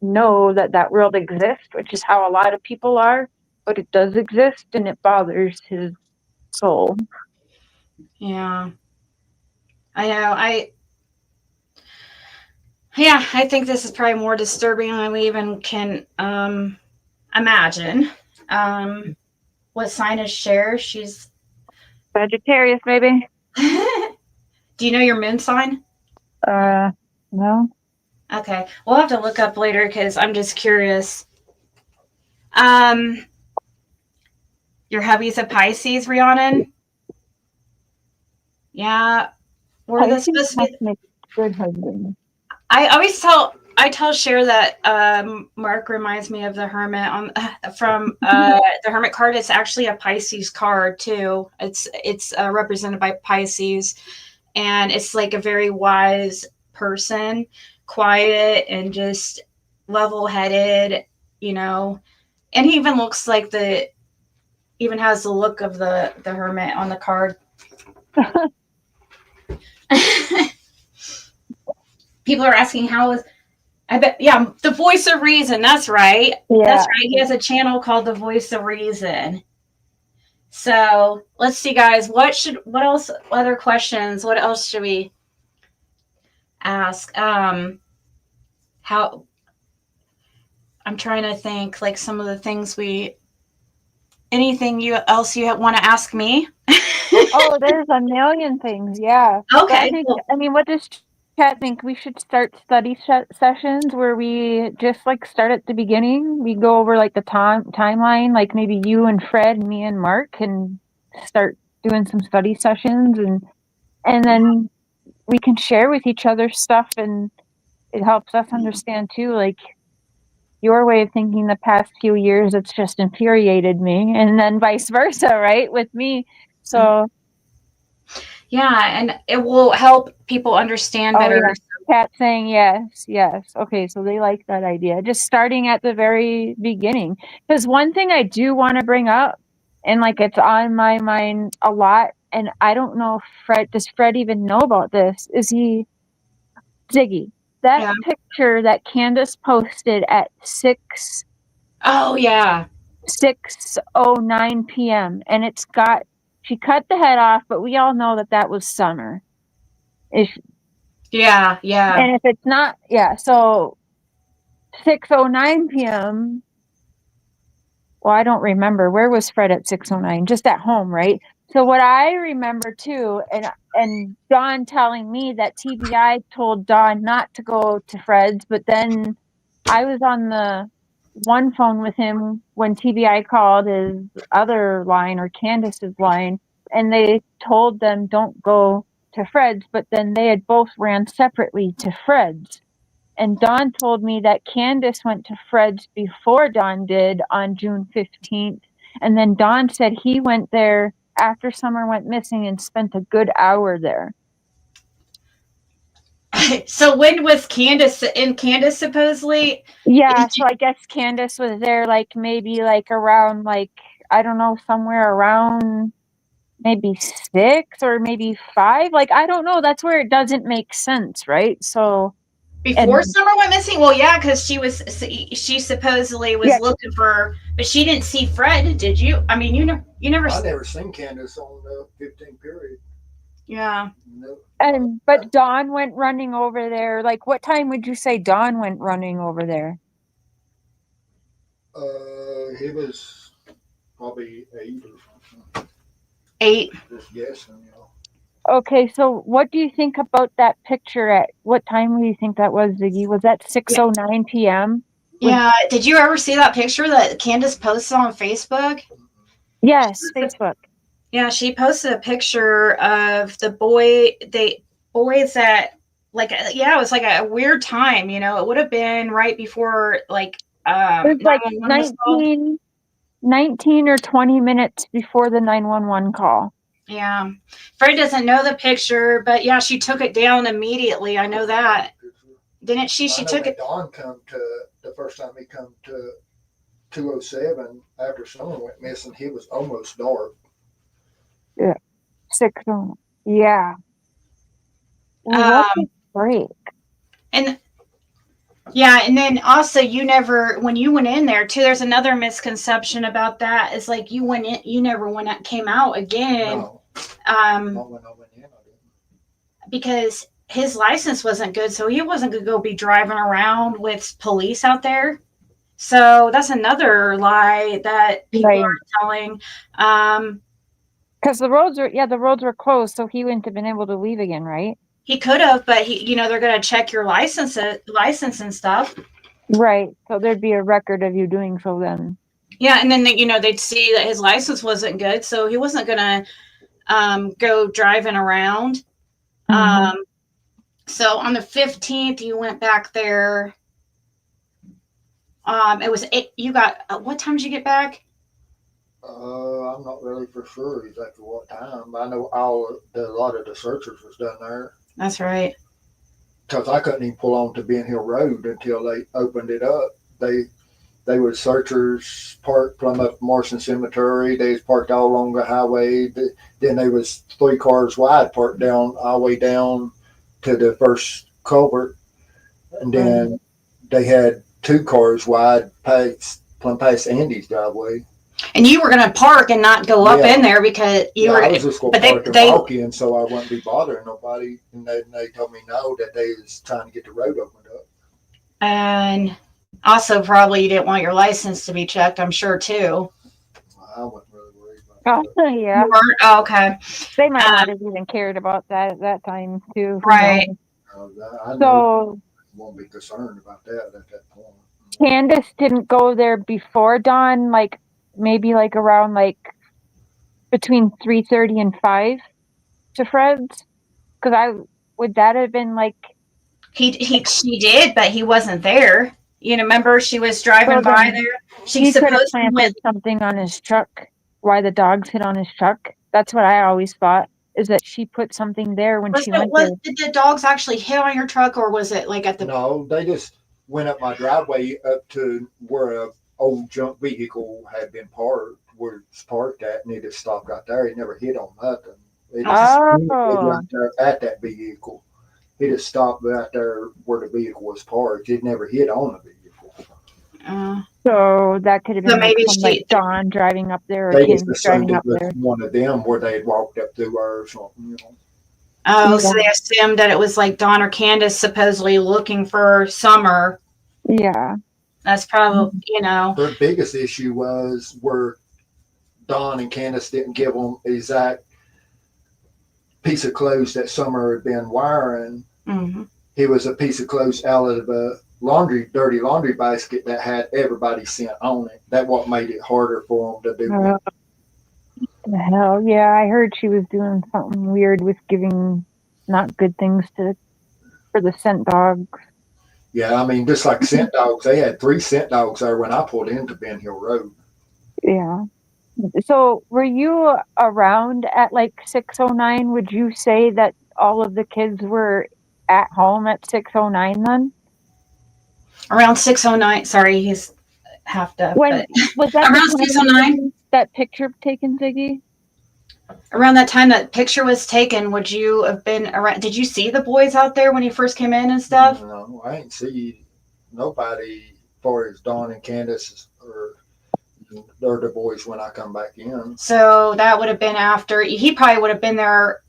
know that world exists, which is how a lot of people are, but it does exist, and it bothers his soul. Yeah, I know. I think this is probably more disturbing than we even can imagine. What sign is Cher? She's. Sagittarius, maybe. Do you know your moon sign? No. Okay, we'll have to look up later because I'm just curious. Um, your hubby's a Pisces, Rhiannon. Yeah, were this supposed to be? Make a good husband. I tell Cher that Mark reminds me of the Hermit from the Hermit card. It's actually a Pisces card too. It's represented by Pisces, and it's like a very wise person, quiet and just level-headed, And he even looks like even has the look of the Hermit on the card. People are asking I bet, yeah, the Voice of Reason. That's right. Yeah. That's right. He has a channel called the Voice of Reason. So let's see, guys. What else? Other questions? What else should we ask? How? I'm trying to think. Like some of the things anything else you want to ask me? Oh, there's a million things. Yeah. Okay. I mean, what does chat think? We should start study sessions where we just start at the beginning. We go over the timeline, like maybe you and Fred, and me and Mark can start doing some study sessions, and then we can share with each other stuff, and it helps us understand too, your way of thinking the past few years. It's just infuriated me, and then vice versa, right, with me. So yeah, and it will help people understand better. Yeah. Cat saying yes. Okay, so they like that idea. Just starting at the very beginning. Because one thing I do want to bring up, and it's on my mind a lot, and I don't know if does Fred even know about this, is Ziggy. That picture that Candace posted at 6 Oh yeah. 6:09 p.m. and she cut the head off, but we all know that was Summer. Yeah. And if it's not, so 6:09 p.m. Well, I don't remember. Where was Fred at 6:09? Just at home, right? So what I remember too, and Dawn telling me that TBI told Dawn not to go to Fred's, but then I was on the one phone with him when TBI called his other line or Candace's line, and they told them don't go to Fred's, but then they had both ran separately to Fred's. And Dawn told me that Candace went to Fred's before Dawn did on June 15th. And then Dawn said he went there after Summer went missing and spent a good hour there. So when was Candace and Candace supposedly? Yeah, so I guess Candace was there like maybe like around like, I don't know, somewhere around maybe 6 or maybe 5. Like, I don't know. That's where it doesn't make sense, right? So Before and Summer went missing? Well, yeah, because she supposedly was Yeah. looking for, but she didn't see Fred. Did you? I mean, you never. I never seen Candace on the 15 period. Yeah. No. but Dawn went running over there. Like, what time would you say Dawn went running over there? He was probably 8 or something. 8. Just guessing, you know. Okay, so what do you think about that picture? At what time do you think that was, Ziggy? Was that 6:09 p.m.? Yeah. Did you ever see that picture that Candace posted on Facebook? Yes, Facebook. Yeah, she posted a picture of the boys that it was like a weird time, it would have been right before It was like 911 was called. 19 or 20 minutes before the 911 call. Yeah. Fred doesn't know the picture, but yeah, she took it down immediately. I know that. Didn't she? She I know took when it. Don come to the first time he come to 207 after someone went missing. He was almost dark. 6. Yeah. What a break. And yeah, and then also when you went in there too, there's another misconception about that. Is like you went in, you never came out again. No, not when I went in. I didn't. Because his license wasn't good, so he wasn't going to go be driving around with police out there. So that's another lie that people are telling. Because the roads were closed, so he wouldn't have been able to leave again, right? He could have, but they're going to check your license and stuff. Right. So there'd be a record of you doing so then. Yeah, and then they'd see that his license wasn't good, so he wasn't going to go driving around. Mhm. So on the 15th, you went back there. It was you got what time did you get back? I'm not really for sure exactly what time. I know a lot of the searchers was done there. That's right. Because I couldn't even pull on to Ben Hill Road until they opened it up. They were searchers parked from up Morrison Cemetery. They was parked all along the highway. Then they was 3 cars wide parked down all the way down to the first culvert. And then they had 2 cars wide past Andy's driveway. And you were going to park and not go up in there because I was just going to park and walk in so I wouldn't be bothering nobody. And they told me no, that they was trying to get the road opened up. And also probably you didn't want your license to be checked, I'm sure, too. I wasn't really worried about that. Yeah. You weren't? Oh, okay. They might not have even cared about that at that time, too. Right. I know won't be concerned about that at that point. Candace didn't go there before Dawn, like maybe like around like between 3:30 and 5 to Fred's, because would that have been like she did, but he wasn't there. Remember she was driving by there. He could have planted something on his truck. Why the dogs hit on his truck? That's what I always thought. Is that she put something there when she went there? Did the dogs actually hit on your truck, or was it like at the? No, they just went up my driveway up to where a old junk vehicle had been parked, where it's parked at, and it just stopped right there. He never hit on nothing. It just right there at that vehicle. He just stopped right there where the vehicle was parked. It never hit on the vehicle. So that could have been maybe like Dawn driving up there, or they Kim just driving assumed up it was there. one of them where they had walked up through her or something. Oh, so they assumed that it was like Dawn or Candace supposedly looking for Summer. Yeah. That's probably, Their biggest issue was where Dawn and Candace didn't give them exact piece of clothes that Summer had been wearing. Mm-hmm. It was a piece of clothes out of a dirty laundry basket that had everybody's scent on it. That what made it harder for them to do. The hell, yeah, I heard she was doing something weird with giving not good things for the scent dogs. Yeah, I mean, just like scent dogs, they had 3 scent dogs there when I pulled into Ben Hill Road. Yeah. So, were you around at like 6:09? Would you say that all of the kids were at home at 6:09 then? Around 6:09. Sorry, he's half deaf, When but was that the around time 6:09. that picture taken, Ziggy? Around that time that picture was taken, would you have been around? Did you see the boys out there when you first came in and stuff? No, I ain't see nobody for as Dawn and Candace or the boys when I come back in. So that would have been after he probably would have been there.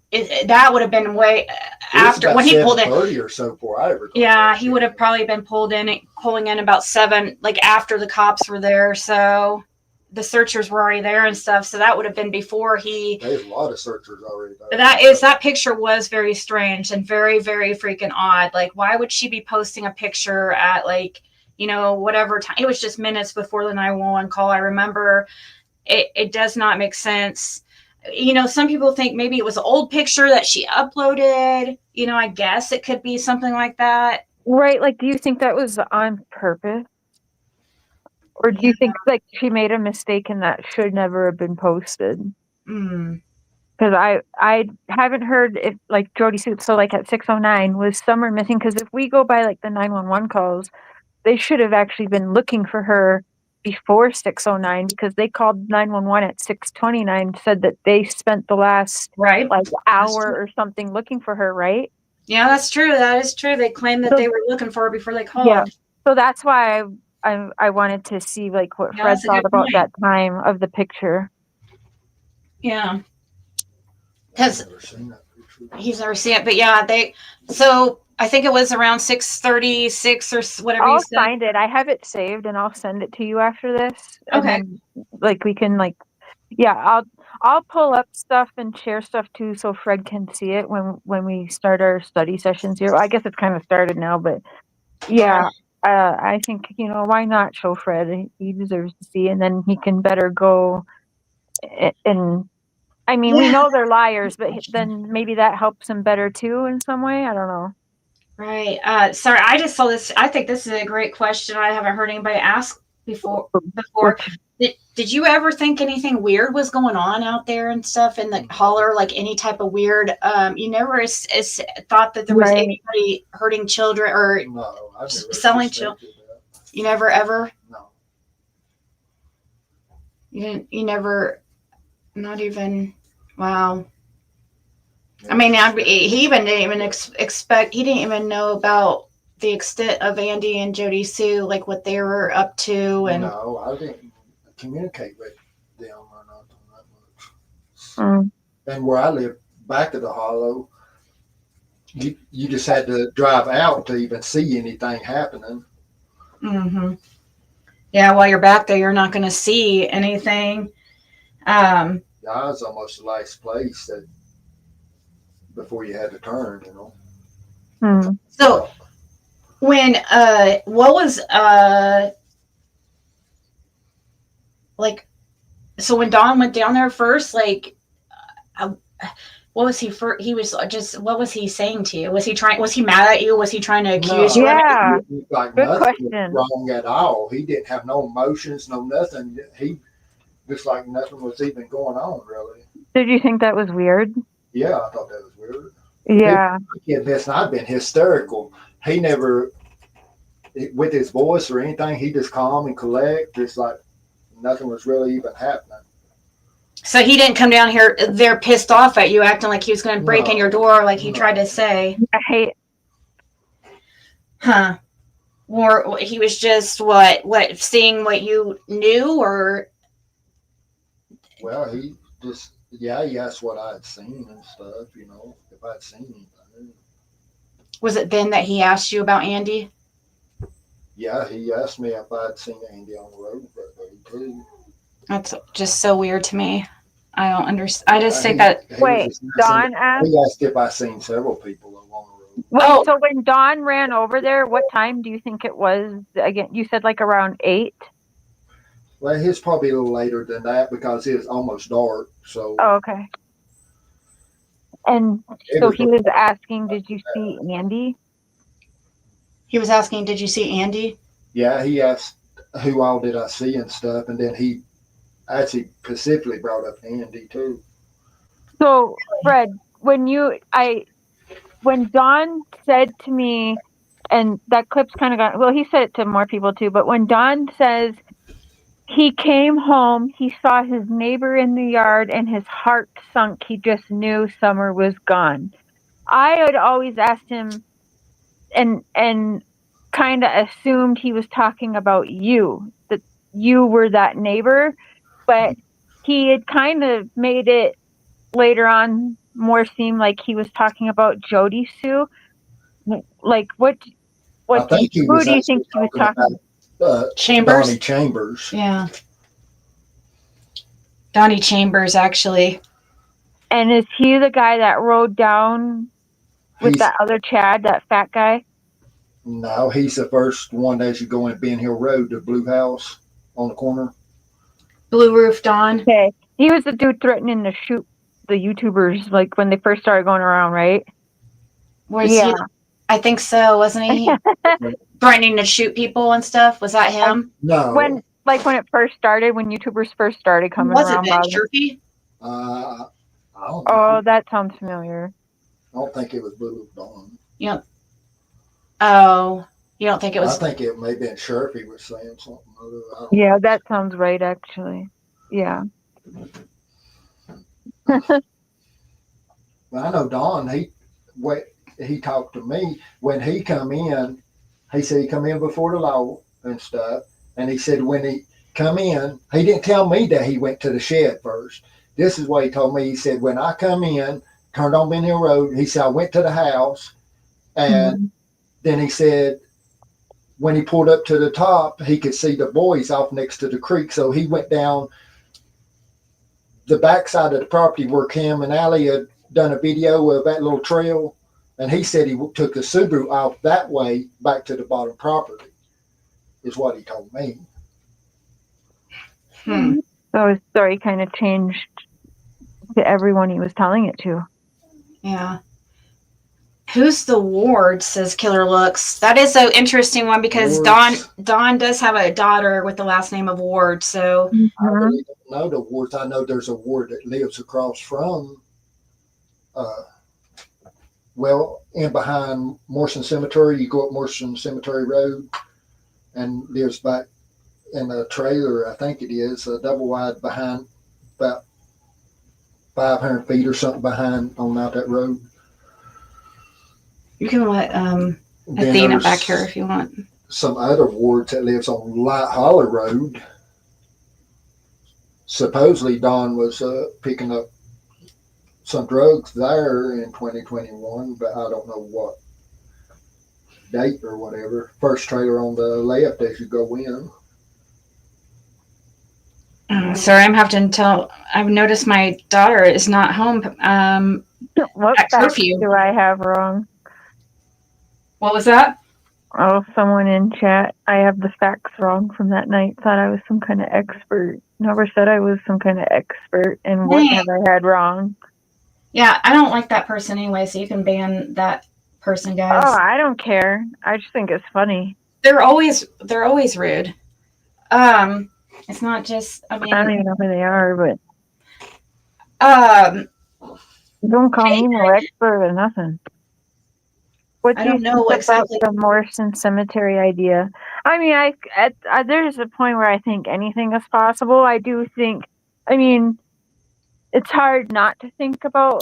That would have been way after when he pulled in. 30 or so before I ever. Yeah, he would have probably been pulling in about 7, like after the cops were there. So the searchers were already there and stuff. So that would have been before he. There's a lot of searchers already there. That picture was very strange and very, very freaking odd. Like, why would she be posting a picture at like, whatever time? It was just minutes before the 911 call. I remember it does not make sense. Some people think maybe it was an old picture that she uploaded. I guess it could be something like that. Right. Like, do you think that was on purpose? Or do you think like she made a mistake and that should never have been posted? Because I haven't heard if like Jody Soup. So like at 6:09 was Summer missing? Because if we go by like the 911 calls, they should have actually been looking for her before 6:09 because they called 911 at 6:29, said that they spent the last right like hour or something looking for her, right? Yeah, that's true. That is true. They claimed that they were looking for her before they called. Yeah. So that's why I wanted to see like what Fred thought about that time of the picture. Yeah. Because he's never seen it, but yeah, so I think it was around 6:36 or whatever. I'll find it. I have it saved, and I'll send it to you after this. Okay. And then, like we can I'll pull up stuff and share stuff too, so Fred can see it when we start our study sessions here. Well, I guess it's kind of started now, but yeah, I think why not show Fred? He deserves to see, and then he can better go and. I mean, we know they're liars, but then maybe that helps them better too in some way. I don't know. Right. Sorry, I just saw this. I think this is a great question. I haven't heard anybody ask before. Did you ever think anything weird was going on out there and stuff in the holler, like any type of weird? You never thought that there was anybody hurting children or selling children? You never ever? No. You never. Not even, wow. I mean, he even didn't even expect. He didn't even know about the extent of Andy and Jody Sue, like what they were up to, and no, I didn't communicate with them or nothing that much. And where I live, back to the Hollow, you just had to drive out to even see anything happening. Mm-hmm. Yeah, while you're back there, you're not going to see anything. Yeah, it's almost the last place that before you had to turn, So when what was like, so when Don went down there first, like what was he for? He was just, what was he saying to you? Was he mad at you? Was he trying to accuse you? Yeah, like good nothing question. was wrong at all. He didn't have no emotions, no nothing. He just like nothing was even going on, really. Did you think that was weird? Yeah, I thought that was weird. Yeah. I've been hysterical. He never, with his voice or anything, he just calm and collect, just like nothing was really even happening. So he didn't come down here there pissed off at you, acting like he was going to break in your door, like he tried to say. I hate. Huh. Or he was just what seeing what you knew, or. Well, he just, he asked what I had seen and stuff, if I'd seen anything. Was it then that he asked you about Andy? Yeah, he asked me if I'd seen Andy on the road that day too. That's just so weird to me. I don't understand. I just think that. Wait, Don asked? He asked if I seen several people along the road. Wait, so when Don ran over there, what time do you think it was? Again, you said like around 8? Well, his probably a little later than that because it's almost dark. So Oh, okay. And it so was he was asking, did you see Andy? He was asking, "Did you see Andy?" yeah, he asked who all did I see and stuff, and then he actually specifically brought up Andy too. So Fred, when Don said to me, and that clip's kind of gone, well, he said it to more people too, but when Don says he came home, he saw his neighbor in the yard and his heart sunk. He just knew summer was gone. I had always asked him and kind of assumed he was talking about you, that you were that neighbor, but he had kind of made it later on more seem like he was talking about Jody Sue. Like I think he who was do you actually think he was talking talking? about Chambers? Donnie Chambers. Yeah. Donnie Chambers, actually. And is he the guy that rode down with He's that other Chad, that fat guy? no, he's the first one as you go in Ben Hill Road, the blue house on the corner. Blue Roof Don. Okay, he was the dude threatening to shoot the YouTubers, like when they first started going around, right? Was Yeah. he? I think so, wasn't he? Threatening to shoot people and stuff. Was that him? No, when it first started, when YouTubers first started coming Was it around. Ben Bothering- Sherpy? I don't. Oh, that sounds familiar. I don't think it was Blue Dawn. Oh, you don't think it was? I think it may have been Sherpy was saying something. I don't Yeah, that sounds right, actually. Yeah. Well, I know Don. He talked to me when he come in. He said he come in before the law and stuff, and he said when he come in, he didn't tell me that he went to the shed first. This is what he told me. He said when I come in, turned on Ben Hill Road. He said I went to the house, and then he said when he pulled up to the top, he could see the boys off next to the creek. So he went down the backside of the property where Cam and Allie had done a video of that little trail. And he said he took the Subaru off that way back to the bottom property, is what he told me. So his story kind of changed to everyone he was telling it to. Yeah. Who's the Ward? Says Killer Looks. That is an interesting one because Wards. Don does have a daughter with the last name of Ward. So I really don't know the wards. I know there's a ward that lives across from, in behind Morrison Cemetery. You go up Morrison Cemetery Road and lives back in a trailer, I think it is, a double wide behind about 500 feet or something behind on out that road. you can let Then Athena there's back here if you want. some other wards that lives on Light Hollow Road. Supposedly Don was picking up some drugs there in 2021, but I don't know what date or whatever. First trailer on the left as you go in. Sorry, I'm having to tell. I've noticed my daughter is not home. What At facts curfew. do I have wrong? What was that? Oh, someone in chat. I have the facts wrong from that night. Thought I was some kind of expert. Never said I was some kind of expert. And what Dang. have I had wrong? Yeah, I don't like that person anyway, so you can ban that person, guys. Oh, I don't care. I just think it's funny. They're always rude. It's not just. I mean, I don't even know who they are, but um, don't call me no expert or nothing. What I do you don't know think exactly. about the Morrison Cemetery idea? I mean, I there's a point where I think anything is possible. I do think, I mean, it's hard not to think about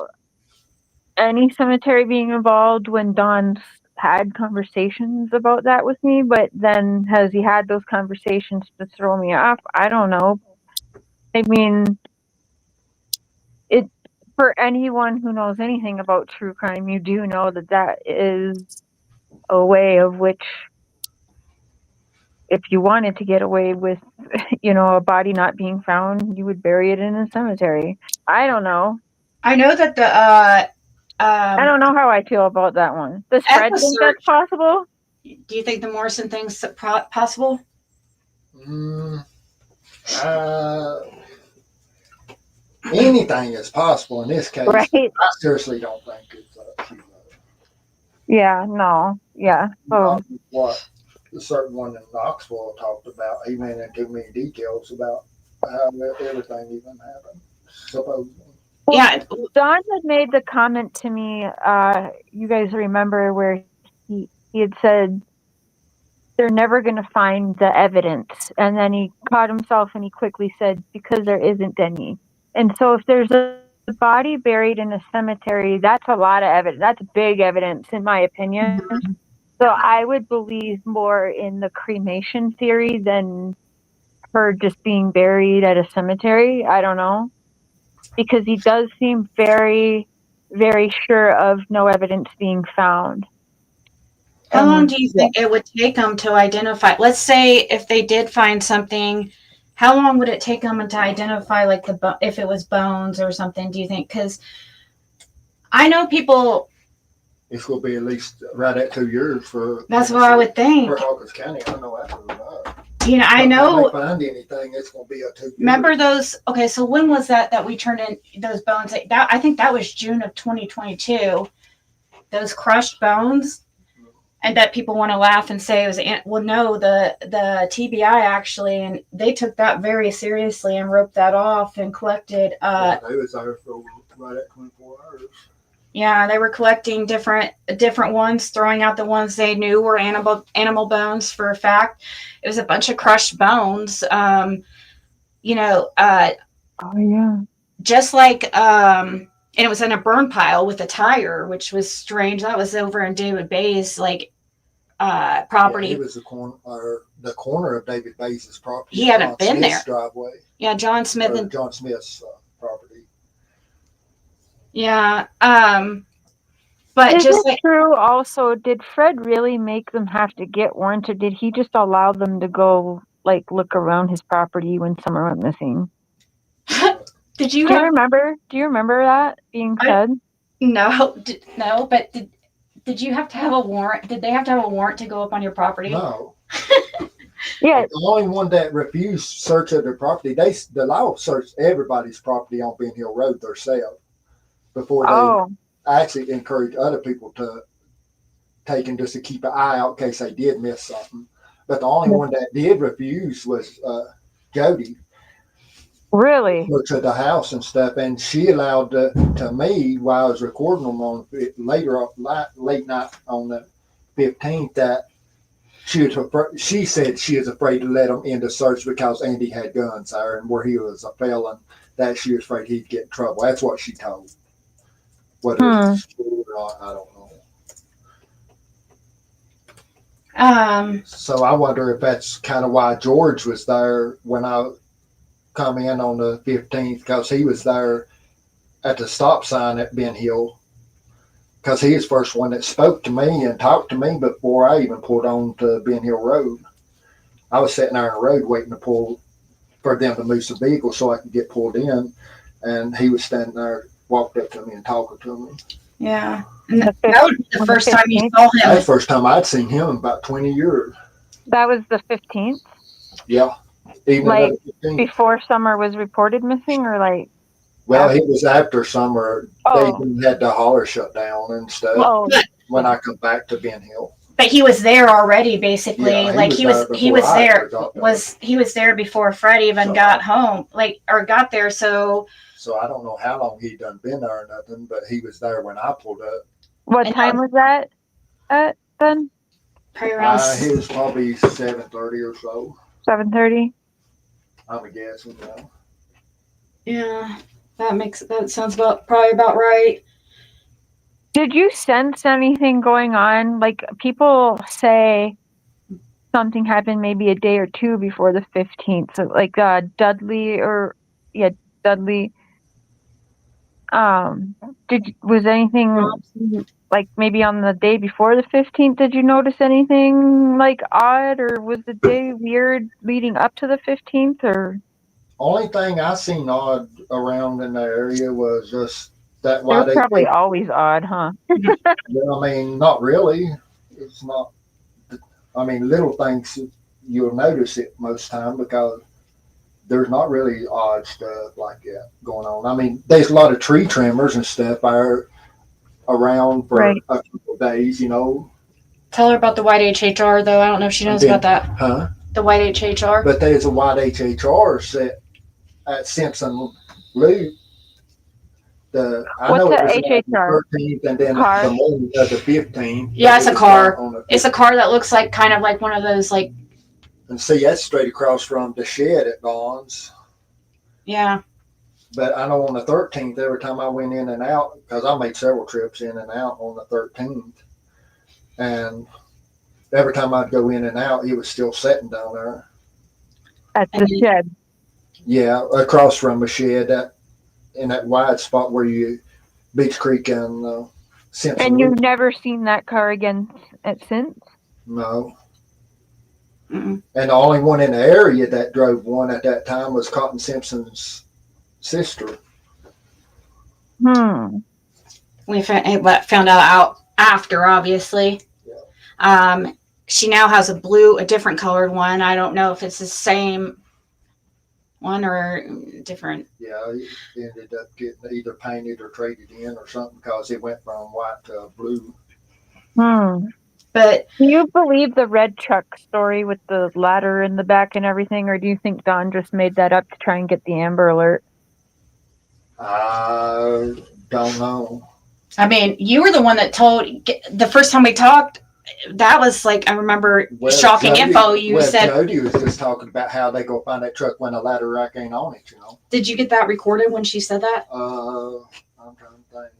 any cemetery being involved when Don's had conversations about that with me, but then has he had those conversations to throw me off? I don't know. I mean, it for anyone who knows anything about true crime, you do know that that is a way of which, if you wanted to get away with, a body not being found, you would bury it in a cemetery. I don't know. I know that the I don't know how I feel about that one. Does Fred think Episearch. that's possible? Do you think the Morrison thing's possible? Anything is possible in this case. Right. I seriously don't think it's Yeah, no. Yeah. So what the certain one in Knoxville talked about. He went into many details about how everything even happened, supposedly. well, Yeah. Don had made the comment to me, you guys remember where he had said they're never going to find the evidence. And then he caught himself and he quickly said, because there isn't any. And so if there's a body buried in a cemetery, that's a lot of evidence. That's big evidence, in my opinion. So I would believe more in the cremation theory than her just being buried at a cemetery. I don't know. Because he does seem very, very sure of no evidence being found. How long do you think it would take them to identify? Let's say if they did find something, how long would it take them to identify, like if it was bones or something? Do you think? Because I know people. It's going to be at least right at 2 years for. That's what I would think. For Hawkins County, I know after that. You know, I If know. they find anything, it's going to be a 2 years. Remember those? Okay, so when was that we turned in those bones? That I think that was June of 2022. Those crushed bones. And that people want to laugh and say it was, well, no, the TBI actually, and they took that very seriously and roped that off and collected. They was there for right at 24 hours. Yeah, they were collecting different ones, throwing out the ones they knew were animal bones for a fact. It was a bunch of crushed bones. You know, oh yeah, just like and it was in a burn pile with a tire, which was strange. That was over in David Bay's property. Yeah, it was the corner of David Bay's property. He hadn't been there. Driveway. Yeah, John Smith and John Smith's property. Yeah, but is just it like true? Also, did Fred really make them have to get warrants, or did he just allow them to go look around his property when someone went missing? did you Do you have remember? Do you remember that being said? no, but did you have to have a warrant? Did they have to have a warrant to go up on your property? No. Yeah. The only one that refused search of their property, the law searched everybody's property on Ben Hill Road themselves before they actually encouraged other people to take and just to keep an eye out in case they did miss something. But the only one that did refuse was Jody. Really? To the house and stuff, and she allowed to me while I was recording them on late night on the 15th that she said she was afraid to let him into search because Andy had guns there and where he was a felon, that she was afraid he'd get in trouble. That's what she told. Whether it's true or not, I don't know. So I wonder if that's kind of why George was there when I come in on the 15th, because he was there at the stop sign at Ben Hill, because he was the first one that spoke to me and talked to me before I even pulled on to Ben Hill Road. I was sitting there on the road waiting for them to move some vehicles so I could get pulled in, and he was standing there, walked up to me and talking to me. Yeah, and that was the first time you saw him. That's the first time I'd seen him in about 20 years. That was the 15th? Yeah. Even before Summer was reported missing, or Well, he was after Summer. They had the holler shut down and stuff. When I come back to Ben Hill. But he was there already, basically. Yeah, he was there before Fred even got home, or got there. So I don't know how long he'd done been there or nothing, but he was there when I pulled up. What time was that at then? Probably around. He was probably 7:30 or so. 7:30. I'm guessing. Yeah, that sounds probably about right. Did you sense anything going on? People say something happened maybe a day or two before the 15th. So Dudley. Was anything maybe on the day before the 15th? Did you notice anything odd, or was the day weird leading up to the 15th? Or only thing I seen odd around in the area was just that why they're probably always odd, huh? I mean, not really. It's not. I mean, little things you'll notice it most time because there's not really odd stuff like that going on. I mean, there's a lot of tree trimmers and stuff are around for Right. a couple of days, you know. Tell her about the white HHR though. I don't know if she knows about that. Huh? The white HHR. But there's a white HHR set at Simpson Loop. I What's know it a was like the HHR? 13th and then Car? the morning of the 15th. Yeah, it's a It was car. on the It's a car that looks like kind of like one of those like And see, that's straight across from the shed at Vaughn's. yeah. But I know on the 13th, every time I went in and out, because I made several trips in and out on the 13th, and every time I'd go in and out, he was still sitting down there. At the shed. Yeah, across from a shed, that in that wide spot where you Beach Creek and Simpson. And Loop. you've never seen that car again since? No. Mm-mm. And the only one in the area that drove one at that time was Cotton Simpson's sister. We found out after, obviously. Yeah. She now has a different colored one. I don't know if it's the same one or different. Yeah, he ended up getting either painted or traded in or something because it went from white to blue. But Do you believe the red truck story with the ladder in the back and everything, or do you think Don just made that up to try and get the Amber Alert? I don't know. I mean, you were the one that told the first time we talked. That was like, I remember shocking info. You said, Jody was just talking about how they go find that truck when the ladder rack ain't on it, you know. did you get that recorded when she said that? I'm trying to think.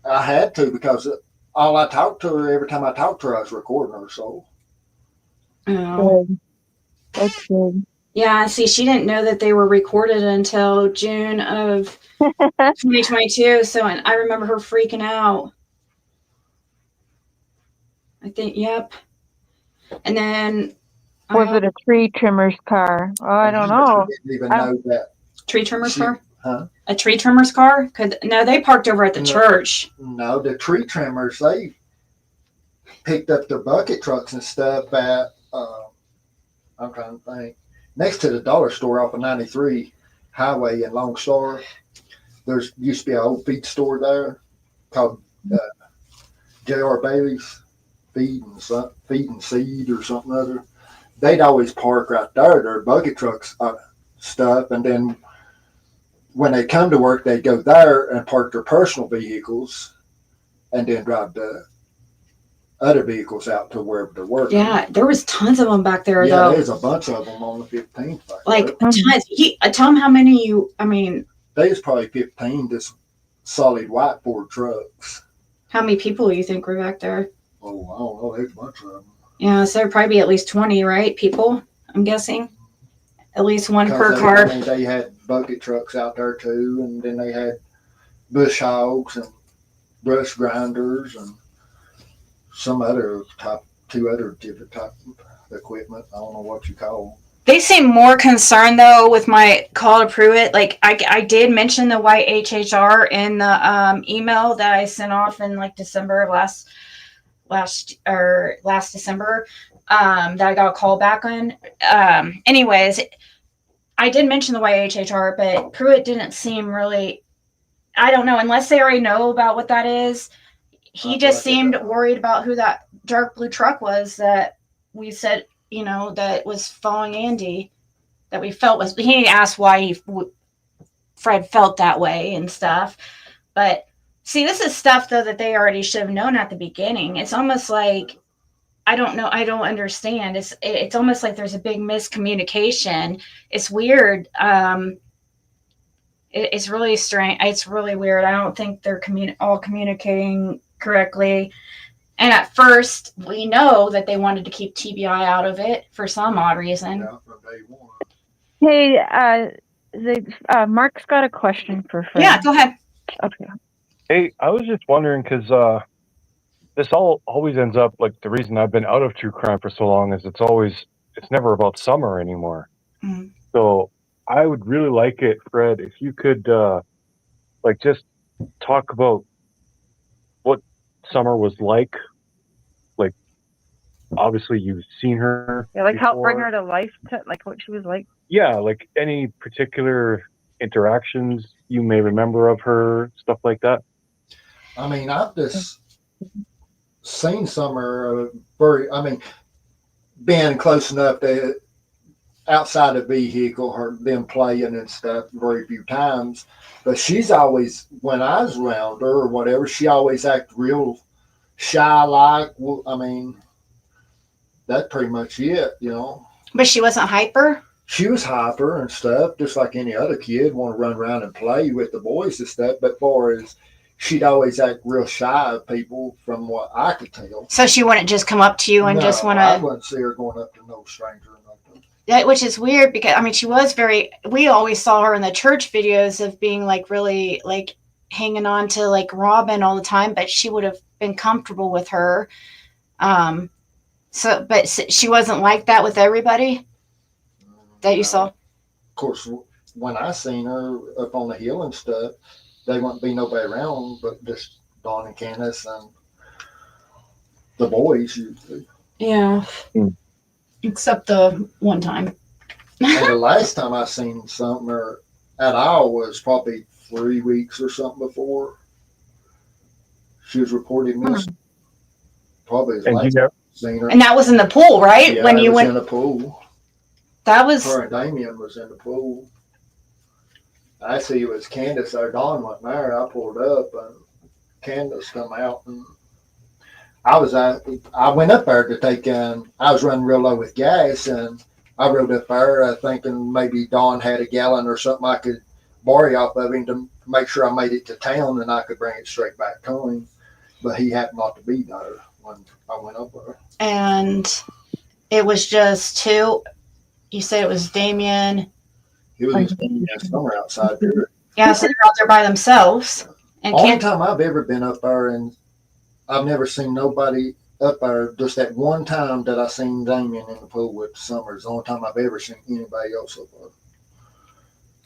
I had to because all I talked to her, every time I talked to her, I was recording her, so. Oh. Good. That's good. Yeah, see, she didn't know that they were recorded until June of 2022. So, and I remember her freaking out. I think, yep. And then Was it a tree trimmer's car? Oh, I don't know. Didn't even know that. tree trimmer's car? Huh? A tree trimmer's car? No, they parked over at the No. church. No, the tree trimmers, they picked up their bucket trucks and stuff at, I'm trying to think, next to the dollar store off of 93 Highway in Lone Star. There's used to be an old feed store there called J.R. Bailey's Feed and Seed or something other. They'd always park right there, their bucket trucks stuff, and then when they come to work, they'd go there and park their personal vehicles and then drive the other vehicles out to wherever they're working. Yeah, there was tons of them back there, Yeah, though. there's a bunch of them on the 15th. Like, tons. Tell him how many There's probably 15 just solid white Ford trucks. how many people you think were back there? Oh, I don't know. There's a bunch of them. Yeah, so there'd probably be at least 20, right? People, I'm guessing. At least one per Because car. I mean, they had bucket trucks out there too, and then they had bush hogs and brush grinders and some other two other different type of equipment. I don't know what you call them. They seem more concerned though with my call to Pruitt. Like I did mention the white HHR in the email that I sent off in like December of last December. That I got a call back on. Anyways, I did mention the white HHR, but Pruitt didn't seem really. I don't know, unless they already know about what that is. He just seemed worried about who that dark blue truck was that we said, that was following Andy, that we felt was. He asked why Fred felt that way and stuff. But see, this is stuff though that they already should have known at the beginning. It's almost like, I don't know. I don't understand. It's almost like there's a big miscommunication. It's weird. It's really strange. It's really weird. I don't think they're all communicating correctly. And at first, we know that they wanted to keep TBI out of it for some odd reason. Yeah, from day one. Hey, Mark's got a question for Fred. Yeah, go ahead. Okay. Hey, I was just wondering because this always ends up like the reason I've been out of true crime for so long is it's never about summer anymore. Mm-hmm. So I would really like it, Fred, if you could just talk about what summer was like obviously you've seen her. Yeah, like help bring before. her to life, to like what she was like. Yeah, like any particular interactions you may remember of her, stuff like that. I mean, I've just seen Summer very. I mean, being close enough to outside the vehicle, her them playing and stuff very few times. But she's always, when I was around her or whatever, she always acted real shy. Like, well, I mean, that's pretty much it, you know. But she wasn't hyper. She was hyper and stuff, just like any other kid, want to run around and play with the boys and stuff. But far as she'd always act real shy of people, from what I could tell. So she wouldn't just come up to you and just want I to, wouldn't see her going up to no stranger or nothing. which is weird because I mean she was very. We always saw her in the church videos of being like really like hanging on to like Robin all the time, but she would have been comfortable with her. So, but she wasn't like that with everybody that you saw. Of course, when I seen her up on the hill and stuff, they wouldn't be nobody around but just Dawn and Candace and the boys usually. Yeah. Hmm. Except the one time. And the last time I seen Summer at all was probably 3 weeks or something before she was reported missing. Probably the And you last know, time I seen her. And that was in the pool, right? Yeah, When it you was went, in the pool. that was, Her and Damien was in the pool. I see it was Candace there. Dawn went there. I pulled up and Candace come out and I went up there to take I was running real low with gas and I rode up there thinking maybe Dawn had a gallon or something I could borrow off of him to make sure I made it to town and I could bring it straight back to him. But he happened not to be there when I went up there. and it was just two. You said it was Damien. He was somewhere outside there. Yeah, so they're out there by themselves. And Only can't. time I've ever been up there, and I've never seen nobody up there. Just that one time that I seen Damien in the pool with Summers. The only time I've ever seen anybody else up there.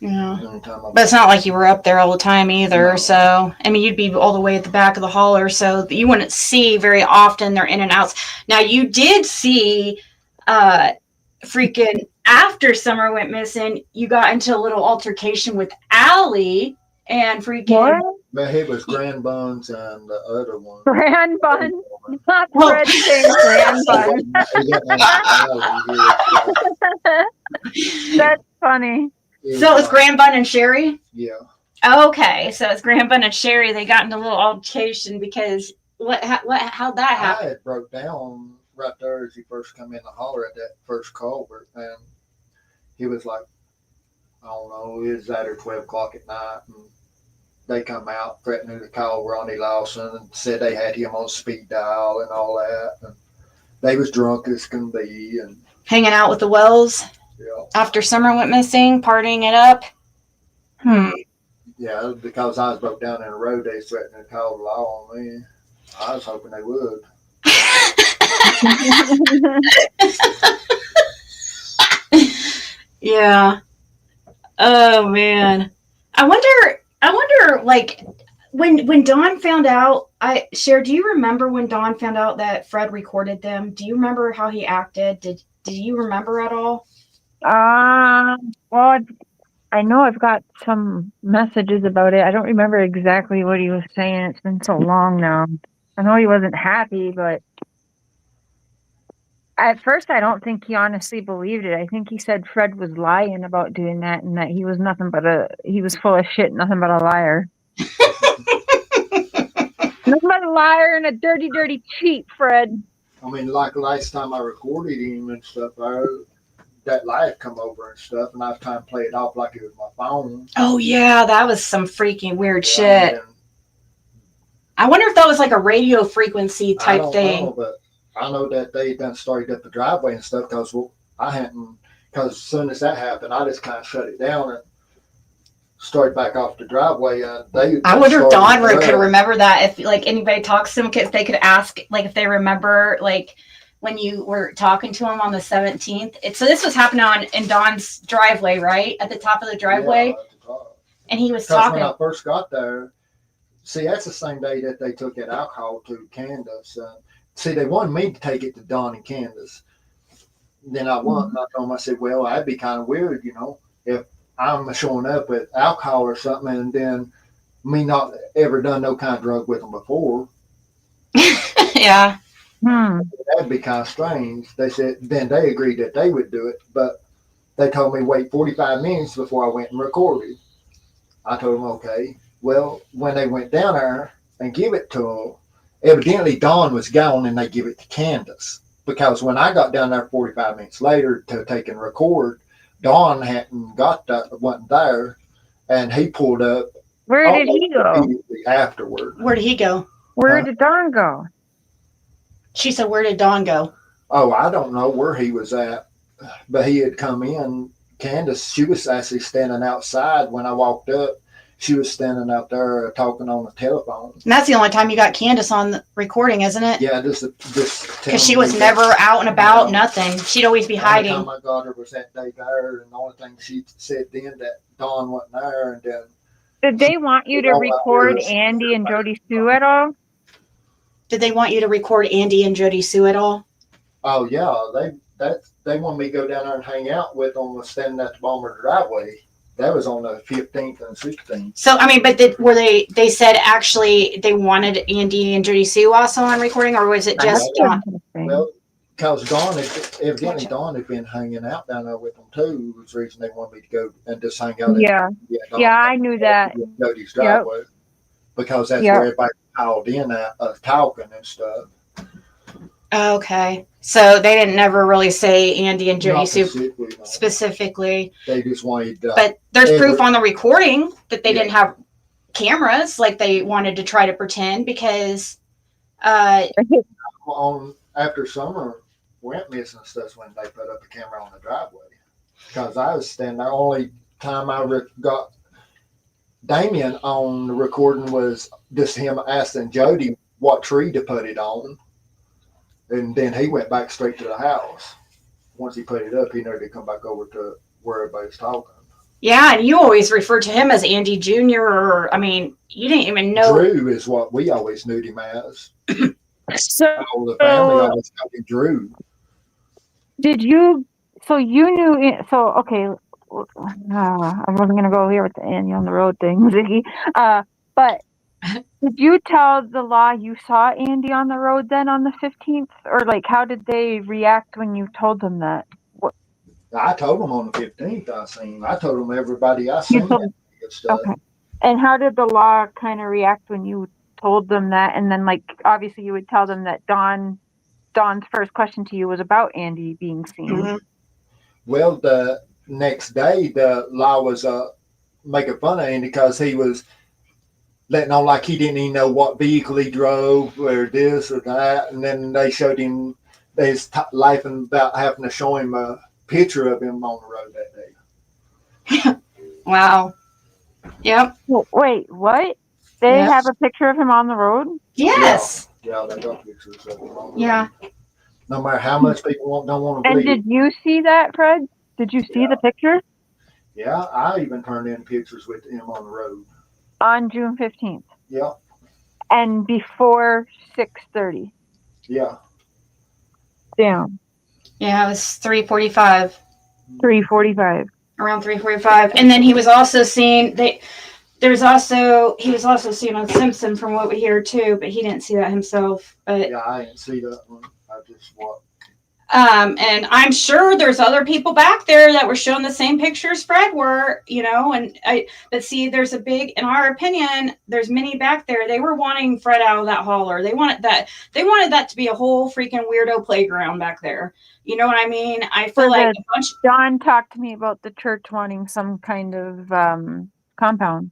Yeah. The only time But it's not like you were up there all the time either. No. So, I mean, you'd be all the way at the back of the holler. So you wouldn't see very often their in and outs. Now, you did see freaking after Summer went missing, you got into a little altercation with Allie and freaking. What? But it was Grand Buns and the other one. Grand Bun? Not Well- Fred saying Grand Bun. That's funny. So it was Grand Bun and Sherry? Yeah. Okay, so it's Grand Bun and Sherry. They got into a little altercation because how'd that I happen? had broke down right there as he first come in the holler at that first culvert, and he was like, I don't know, it was at or 12 o'clock at night, and they come out threatening to call Ronnie Lawson and said they had him on speed dial and all that, and they was drunk as can be, and Hanging out with the Wells after Summer went missing, partying it up. Yeah, because I was broke down in the road, they was threatening to call the law on me. I was hoping they would. Yeah. Oh man. I wonder like when Dawn found out, do you remember when Dawn found out that Fred recorded them? Do you remember how he acted? Did you remember at all? Well, I know I've got some messages about it. I don't remember exactly what he was saying. It's been so long now. I know he wasn't happy, but at first I don't think he honestly believed it. I think he said Fred was lying about doing that and that he was he was full of shit, nothing but a liar. Nothing but a liar and a dirty, dirty cheat, Fred. I mean, like last time I recorded him and stuff, that light come over and stuff, and I was trying to play it off like it was my phone. Oh yeah, that was some freaking weird Yeah, shit. and I wonder if that was like a radio frequency I type don't thing. know, but I know that they done started up the driveway and stuff because I hadn't, because as soon as that happened, I just kind of shut it down and started back off the driveway. I wonder if Dawn could remember that. If like anybody talks to them, if they could ask like if they remember like when you were talking to him on the 17th. So this was happening in Dawn's driveway, right at the top of the driveway, and he was talking. When I first got there, see, that's the same day that they took that alcohol to Candace. see, they wanted me to take it to Don and Candace. Then I told them, I said, well, that'd be kind of weird, if I'm showing up with alcohol or something and then me not ever done no kind of drug with them before. Yeah. That'd be kind of strange. They said, then they agreed that they would do it, but they told me wait 45 minutes before I went and recorded. I told them, okay. Well, when they went down there and give it to them, evidently Dawn was gone and they give it to Candace. Because when I got down there 45 minutes later to take and record, Dawn hadn't wasn't there, and he pulled up. Where did he go? Immediately afterward. Where did he go? Where did Don go? She said, where did Don go? Oh, I don't know where he was at, but he had come in. Candace, she was actually standing outside when I walked up. She was standing out there talking on the telephone. And that's the only time you got Candace on the recording, isn't it? Yeah, just Because she was never out and about, nothing. She'd always be hiding. The only time I got her was that day there, and the only thing she said then that Dawn wasn't there, and then. Did they want you to record Andy and Jody Sue at all? Did they want you to record Andy and Jody Sue at all? Oh yeah, they wanted me to go down there and hang out with them, standing at the bottom of the driveway. That was on the 15th and 16th. So I mean, but they said actually they wanted Andy and Jody Sue also on recording, or was it just Dawn? Well, because evidently Dawn had been hanging out down there with them too. Was the reason they wanted me to go and just hang out. Yeah, I knew that. Jody's driveway, because that's where everybody piled in at talking and stuff. Okay, so they didn't never really say Andy and Jody Not Sue specifically. They just wanted. But there's proof on the recording that they didn't have cameras, like they wanted to try to pretend, because after summer went missing stuff when they put up a camera on the driveway, because I was standing there. Only time I got Damien on the recording was just him asking Jody what tree to put it on. And then he went back straight to the house. Once he put it up, he never did come back over to where everybody's talking. Yeah, and you always refer to him as Andy Jr. Or, I mean, you didn't even know. Drew is what we always knew him as. So the family always called him Drew. Did you? So you knew? So okay, I wasn't gonna go here with the Andy on the road thing, Ziggy. But. Did you tell the law you saw Andy on the road then on the 15th? Or like, how did they react when you told them that? I told them on the 15th I seen. I told them everybody I seen that stuff. Okay. And how did the law kind of react when you told them that? And then like, obviously you would tell them that Dawn's first question to you was about Andy being seen. Mm-hmm. Well, the next day, the law was making fun of Andy because he was letting on like he didn't even know what vehicle he drove or this or that. And then they showed him, they was laughing about having to show him a picture of him on the road that day. Wow. Yep. Wait, what? They have a picture of him on the road? Yes. Yeah, they got pictures of him on the road. No matter how much people don't want to believe. And did you see that, Fred? Did you see the picture? Yeah, I even turned in pictures with him on the road. On June 15th. Yeah. And before 6:30. Yeah. Damn. Yeah, it was 3:45. 3:45. Around 3:45. And then he was also seen he was also seen on Simpson from what we hear too, but he didn't see that himself. But yeah, I didn't see that one. I just watched. And I'm sure there's other people back there that were showing the same pictures Fred were, but see, there's a big, in our opinion, there's many back there. They were wanting Fred out of that hauler. They wanted that to be a whole freaking weirdo playground back there. You know what I mean? I feel like John talked to me about the church wanting some kind of compound.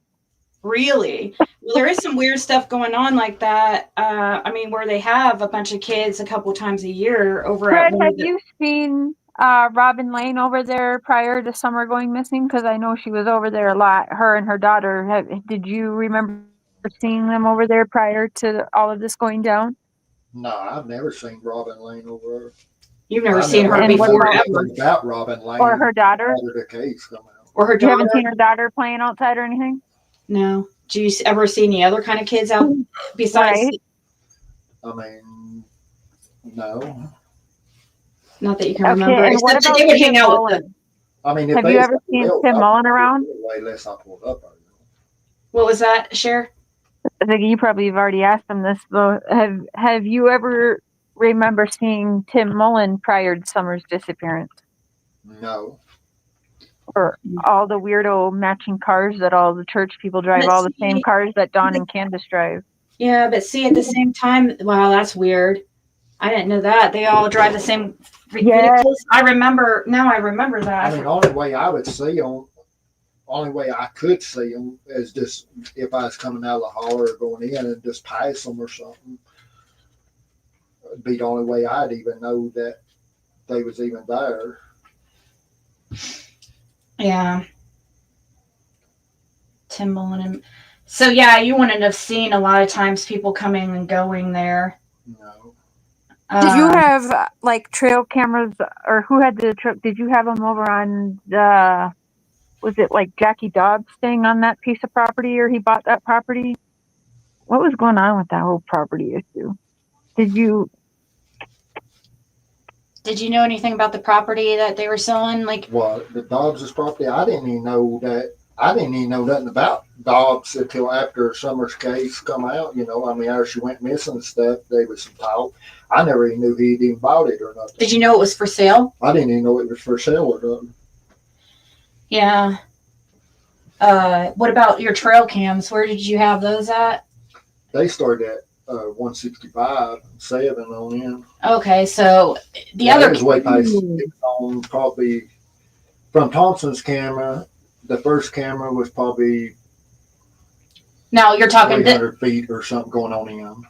Really? Well, there is some weird stuff going on like that. Where they have a bunch of kids a couple times a year over Fred, have you seen Robin Lane over there prior to Summer going missing? Because I know she was over there a lot, her and her daughter. Did you remember seeing them over there prior to all of this going down? No, I've never seen Robin Lane over there. You've never seen her before ever? About Robin Lane. Or her daughter? The case come out. Or her daughter? You haven't seen her daughter playing outside or anything? No. Do you ever see any other kind of kids out besides? I mean, No. Not that you can Okay, remember. and what Except that about they would Tim hang out with Mullen? them. I mean, if Have they you was ever at the seen well, Tim I Mullen would around? way less I pulled up. What was that, Cher? I think you probably have already asked him this, though. Have you ever remember seeing Tim Mullen prior to Summer's disappearance? No. Or all the weirdo matching cars that all the church people drive, But all the same see- cars that Dawn and Candace drive. Yeah, but see, at the same time, wow, that's weird. I didn't know that. They all drive the same Yeah. vehicles. I remember that. I mean, the only way I would see them, only way I could see them is just if I was coming out of the holler or going in and just pass them or something. It'd be the only way I'd even know that they was even there. Yeah. Tim Mullen. So, yeah, you wouldn't have seen a lot of times people coming and going there. No. Did you Um, have like trail cameras, or who had the truck? Did you have them over on the? Was it like Jackie Dobbs staying on that piece of property, or he bought that property? What was going on with that whole property issue? Did you? Did you know anything about the property that they were selling? Like, What, the Dobbs' property? I didn't even know nothing about Dobbs until after Summer's case come out. You know, I mean, after she went missing and stuff, there was some talk. I never even knew he'd even bought it or nothing. did you know it was for sale? I didn't even know it was for sale or nothing. Yeah. What about your trail cams? Where did you have those at? They started at 165, 7 on in. Okay, so the Yeah, other it was way past on probably from Thompson's camera. The first camera was probably now you're talking 300 feet or something going on in.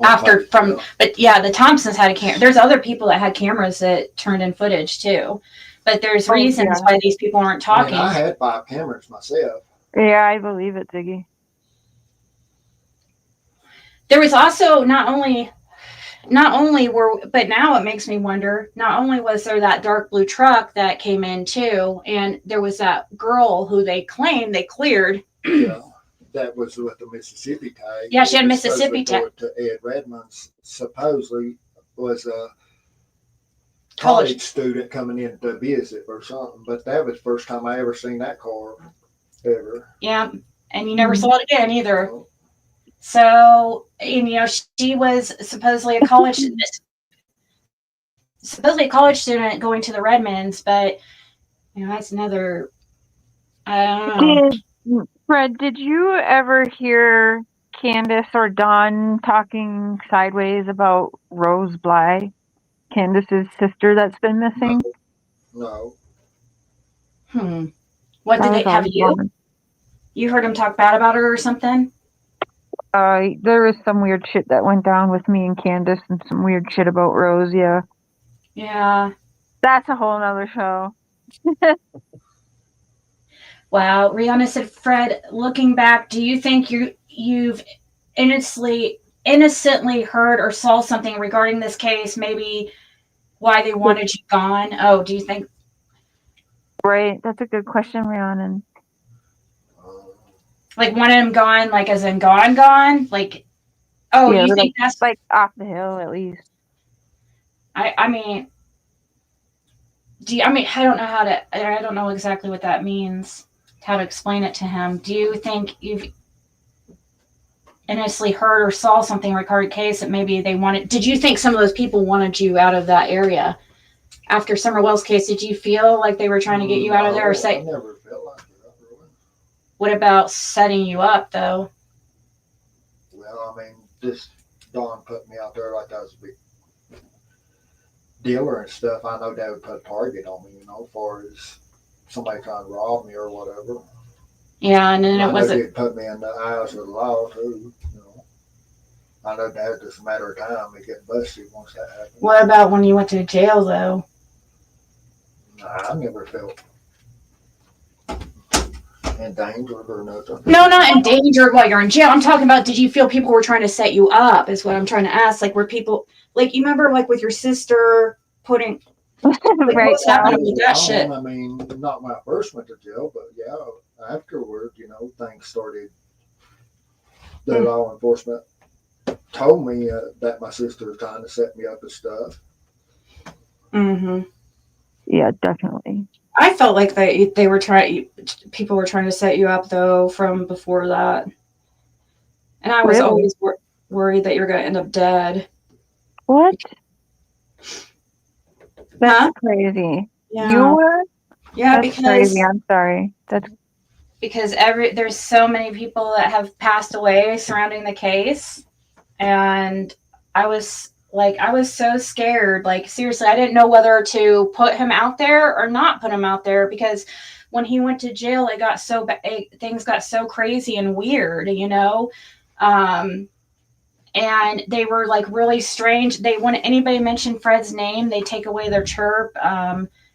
after from, but yeah, the Thompsons had a camera. There's other people that had cameras that turned in footage too, but there's Oh, reasons yeah. why these people aren't I talking. mean, I had 5 cameras myself. Yeah, I believe it, Ziggy. There was also not only were, but now it makes me wonder, not only was there that dark blue truck that came in too, and there was that girl who they claimed they cleared. Yeah, that was with the Mississippi tag. Yeah, she had It was Mississippi supposed to Ed Redmonds supposedly was a College. college student coming in to visit or something. But that was the first time I ever seen that car ever. Yeah, and you never saw it again either. So, and, you know, she was supposedly a college student going to the Redmonds, but you know, that's another. I don't know. Fred, did you ever hear Candace or Dawn talking sideways about Rose Bly, Candace's sister that's been missing? No. What did That they was have always you? one. You heard him talk bad about her or something? There was some weird shit that went down with me and Candace, and some weird shit about Rose. Yeah, Yeah. that's a whole nother show. Wow. Rihanna said, Fred, looking back, do you think you've innocently heard or saw something regarding this case? Maybe why they wanted you gone? Oh, do you think? Right, that's a good question, Rhiannon. Like wanted him gone, like as in gone? Like, oh, Yeah, you like- think that's Like off the hill, at least. I mean, I don't know exactly what that means, how to explain it to him. Do you think you've innocently heard or saw something regarding case that maybe they wanted? Did you think some of those people wanted you out of that area? After Summer Wells' case, did you feel like they were trying to get you out of there, or I say, never felt like that, really. what about setting you up though? Well, I mean, this Dawn put me out there like I was a big dealer and stuff. I know that would put a target on me, you know, as far as somebody trying to rob me or whatever. Yeah, and then I it know wasn't. they'd put me in the eyes of the law too, you know. I know that's just a matter of time to get busted once that happens. What about when you went to jail though? Nah, I never felt endangered or nothing. No, not endangered while you're in jail. I'm talking about, did you feel people were trying to set you up? Is what I'm trying to ask. Like, were people like, you remember like with your sister putting like, Right. what's happening with that shit? I mean, not when I first went to jail, but yeah, afterward, you know, things started. The law enforcement told me that my sister was trying to set me up with stuff. Mm-hmm. Yeah, definitely. I felt like people were trying to set you up though from before that, and I was Really? always worried that you're going to end up dead. What? That's Huh? crazy. Yeah. You were? Yeah, That's crazy. I'm sorry. That's because there's so many people that have passed away surrounding the case, and I was so scared. Like, seriously, I didn't know whether to put him out there or not put him out there, because when he went to jail, it got so things got so crazy and weird, and they were like really strange. They, when anybody mentioned Fred's name, they take away their chirp.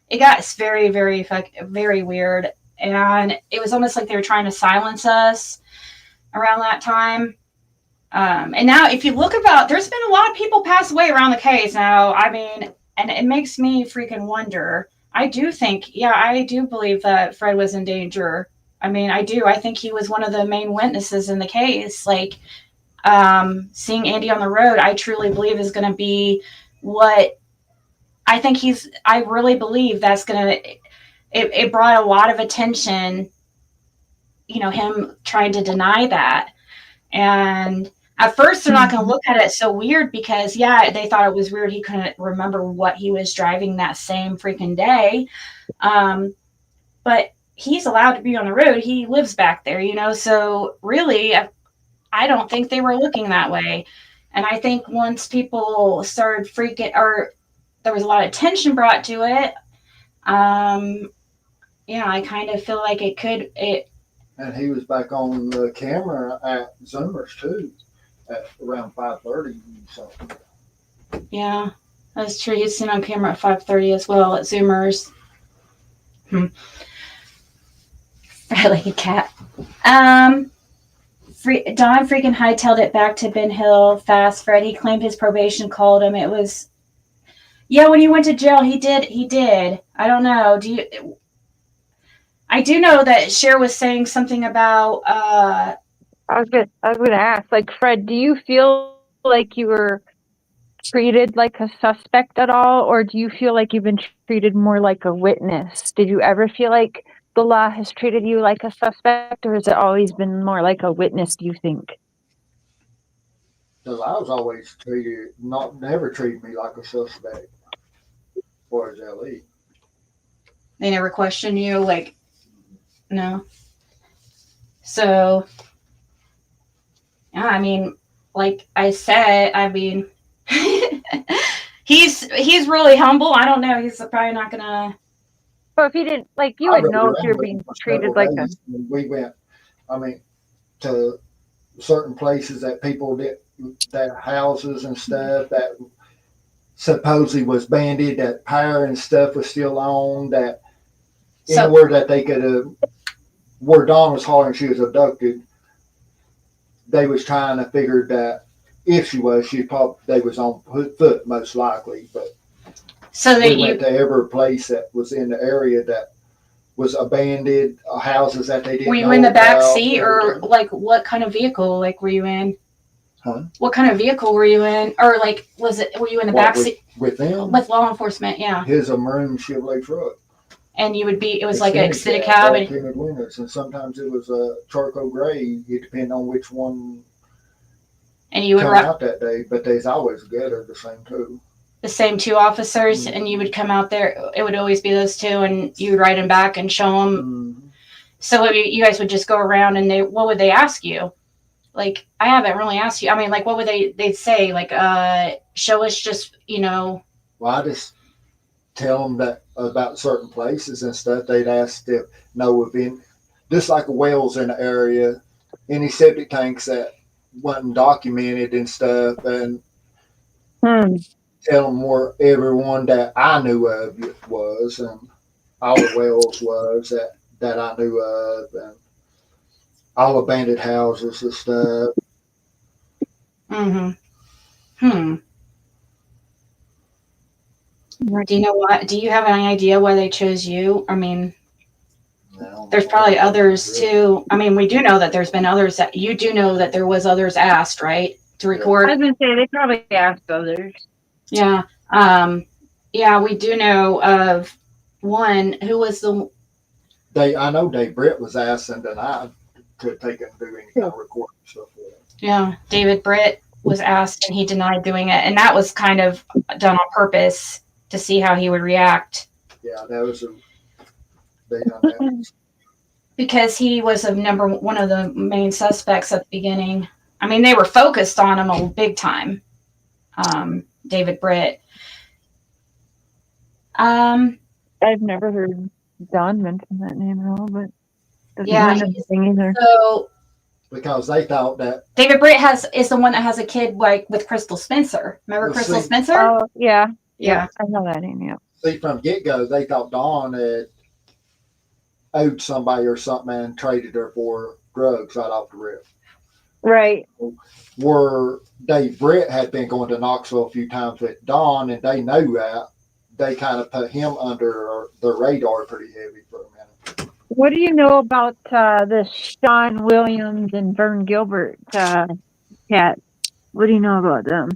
It got very, very, very weird, and it was almost like they were trying to silence us around that time. And now, if you look about, there's been a lot of people pass away around the case now. I mean, and it makes me freaking wonder. I do believe that Fred was in danger. I mean, I do. I think he was one of the main witnesses in the case. Like, seeing Andy on the road, I truly believe is going to be what I think I really believe that's going to, it brought a lot of attention, him trying to deny that. And at first they're not going to look at it so weird because, yeah, they thought it was weird he couldn't remember what he was driving that same freaking day. But he's allowed to be on the road. He lives back there, so really, I don't think they were looking that way. And I think once people started freaking, or there was a lot of attention brought to it, I kind of feel like And he was back on the camera at Zoomer's too, at around 5:30 something. Yeah, that's true. He's seen on camera at 5:30 as well at Zoomers. Like a cat. Don freaking hightailed it back to Ben Hill fast. Fred, he claimed his probation called him. It was, when he went to jail, he did. I don't know. I do know that Cher was saying something about. I was gonna ask, like, Fred, do you feel like you were treated like a suspect at all, or do you feel like you've been treated more like a witness? Did you ever feel like the law has treated you like a suspect, or has it always been more like a witness, do you think? Because I was always never treated me like a suspect or as LE. They never question you, like, no. So, yeah, I mean, like I said, he's really humble. I don't know. He's probably not gonna. But if he didn't, like, you would know if you're being treated like a. We went, to certain places that people did, that houses and stuff that supposedly was banded, that power and stuff was still on, that anywhere that they could have, where Dawn was hollering she was abducted, they was trying to figure that if she was, they was on foot most likely. But so we went to every place that was in the area that was abandoned, houses that they didn't. Were you in the back seat, or like what kind of vehicle? Like, were you in? Huh? What kind of vehicle were you in, or like were you in the back seat with them? With law enforcement, yeah. His a maroon Chevrolet truck. And you would be, it was like an extended cab. And sometimes it was a charcoal gray. It depended on which one. And you would come out that day, but there's always together the same two. The same two officers, and you would come out there. It would always be those two, and you would ride them back and show them. Mm-hmm. So you guys would just go around, and what would they ask you? Like, I haven't really asked you. I mean, like, what would they'd say? Like, show us just, Well, I just tell them that about certain places and stuff. They'd ask if just like wells in the area, any septic tanks that wasn't documented and stuff, and tell them where everyone that I knew of was, and all the wells was that I knew of, and all abandoned houses and stuff. Do you know what? Do you have any idea why they chose you? I mean, No, there's probably others too. I mean, we do know that there's been others that you do know that there was others asked, right, to I record. was gonna say they probably asked others. Yeah. Yeah, we do know of one who was the I know Dave Britt was asked and denied to take and do any kind of recording stuff with it. yeah, David Britt was asked and he denied doing it. And that was kind of done on purpose to see how he would react Yeah, that was they done that. because he was one of the main suspects at the beginning. I mean, they were focused on him a big time. David Britt. I've never heard Don mention that name at all, but doesn't Yeah, mean anything either. So Because they thought that David Britt is the one that has a kid like with Crystal Spencer. Remember Well, Crystal see- Spencer? Oh yeah, Yeah. I know that name. Yeah. see from get go they thought Dawn had owed somebody or something and traded her for drugs right off the rip. Right. Where Dave Britt had been going to Knoxville a few times with Dawn, and they knew that, they kind of put him under the radar pretty heavy for a minute. What do you know about this Sean Williams and Vern Gilbert cat? What do you know about them?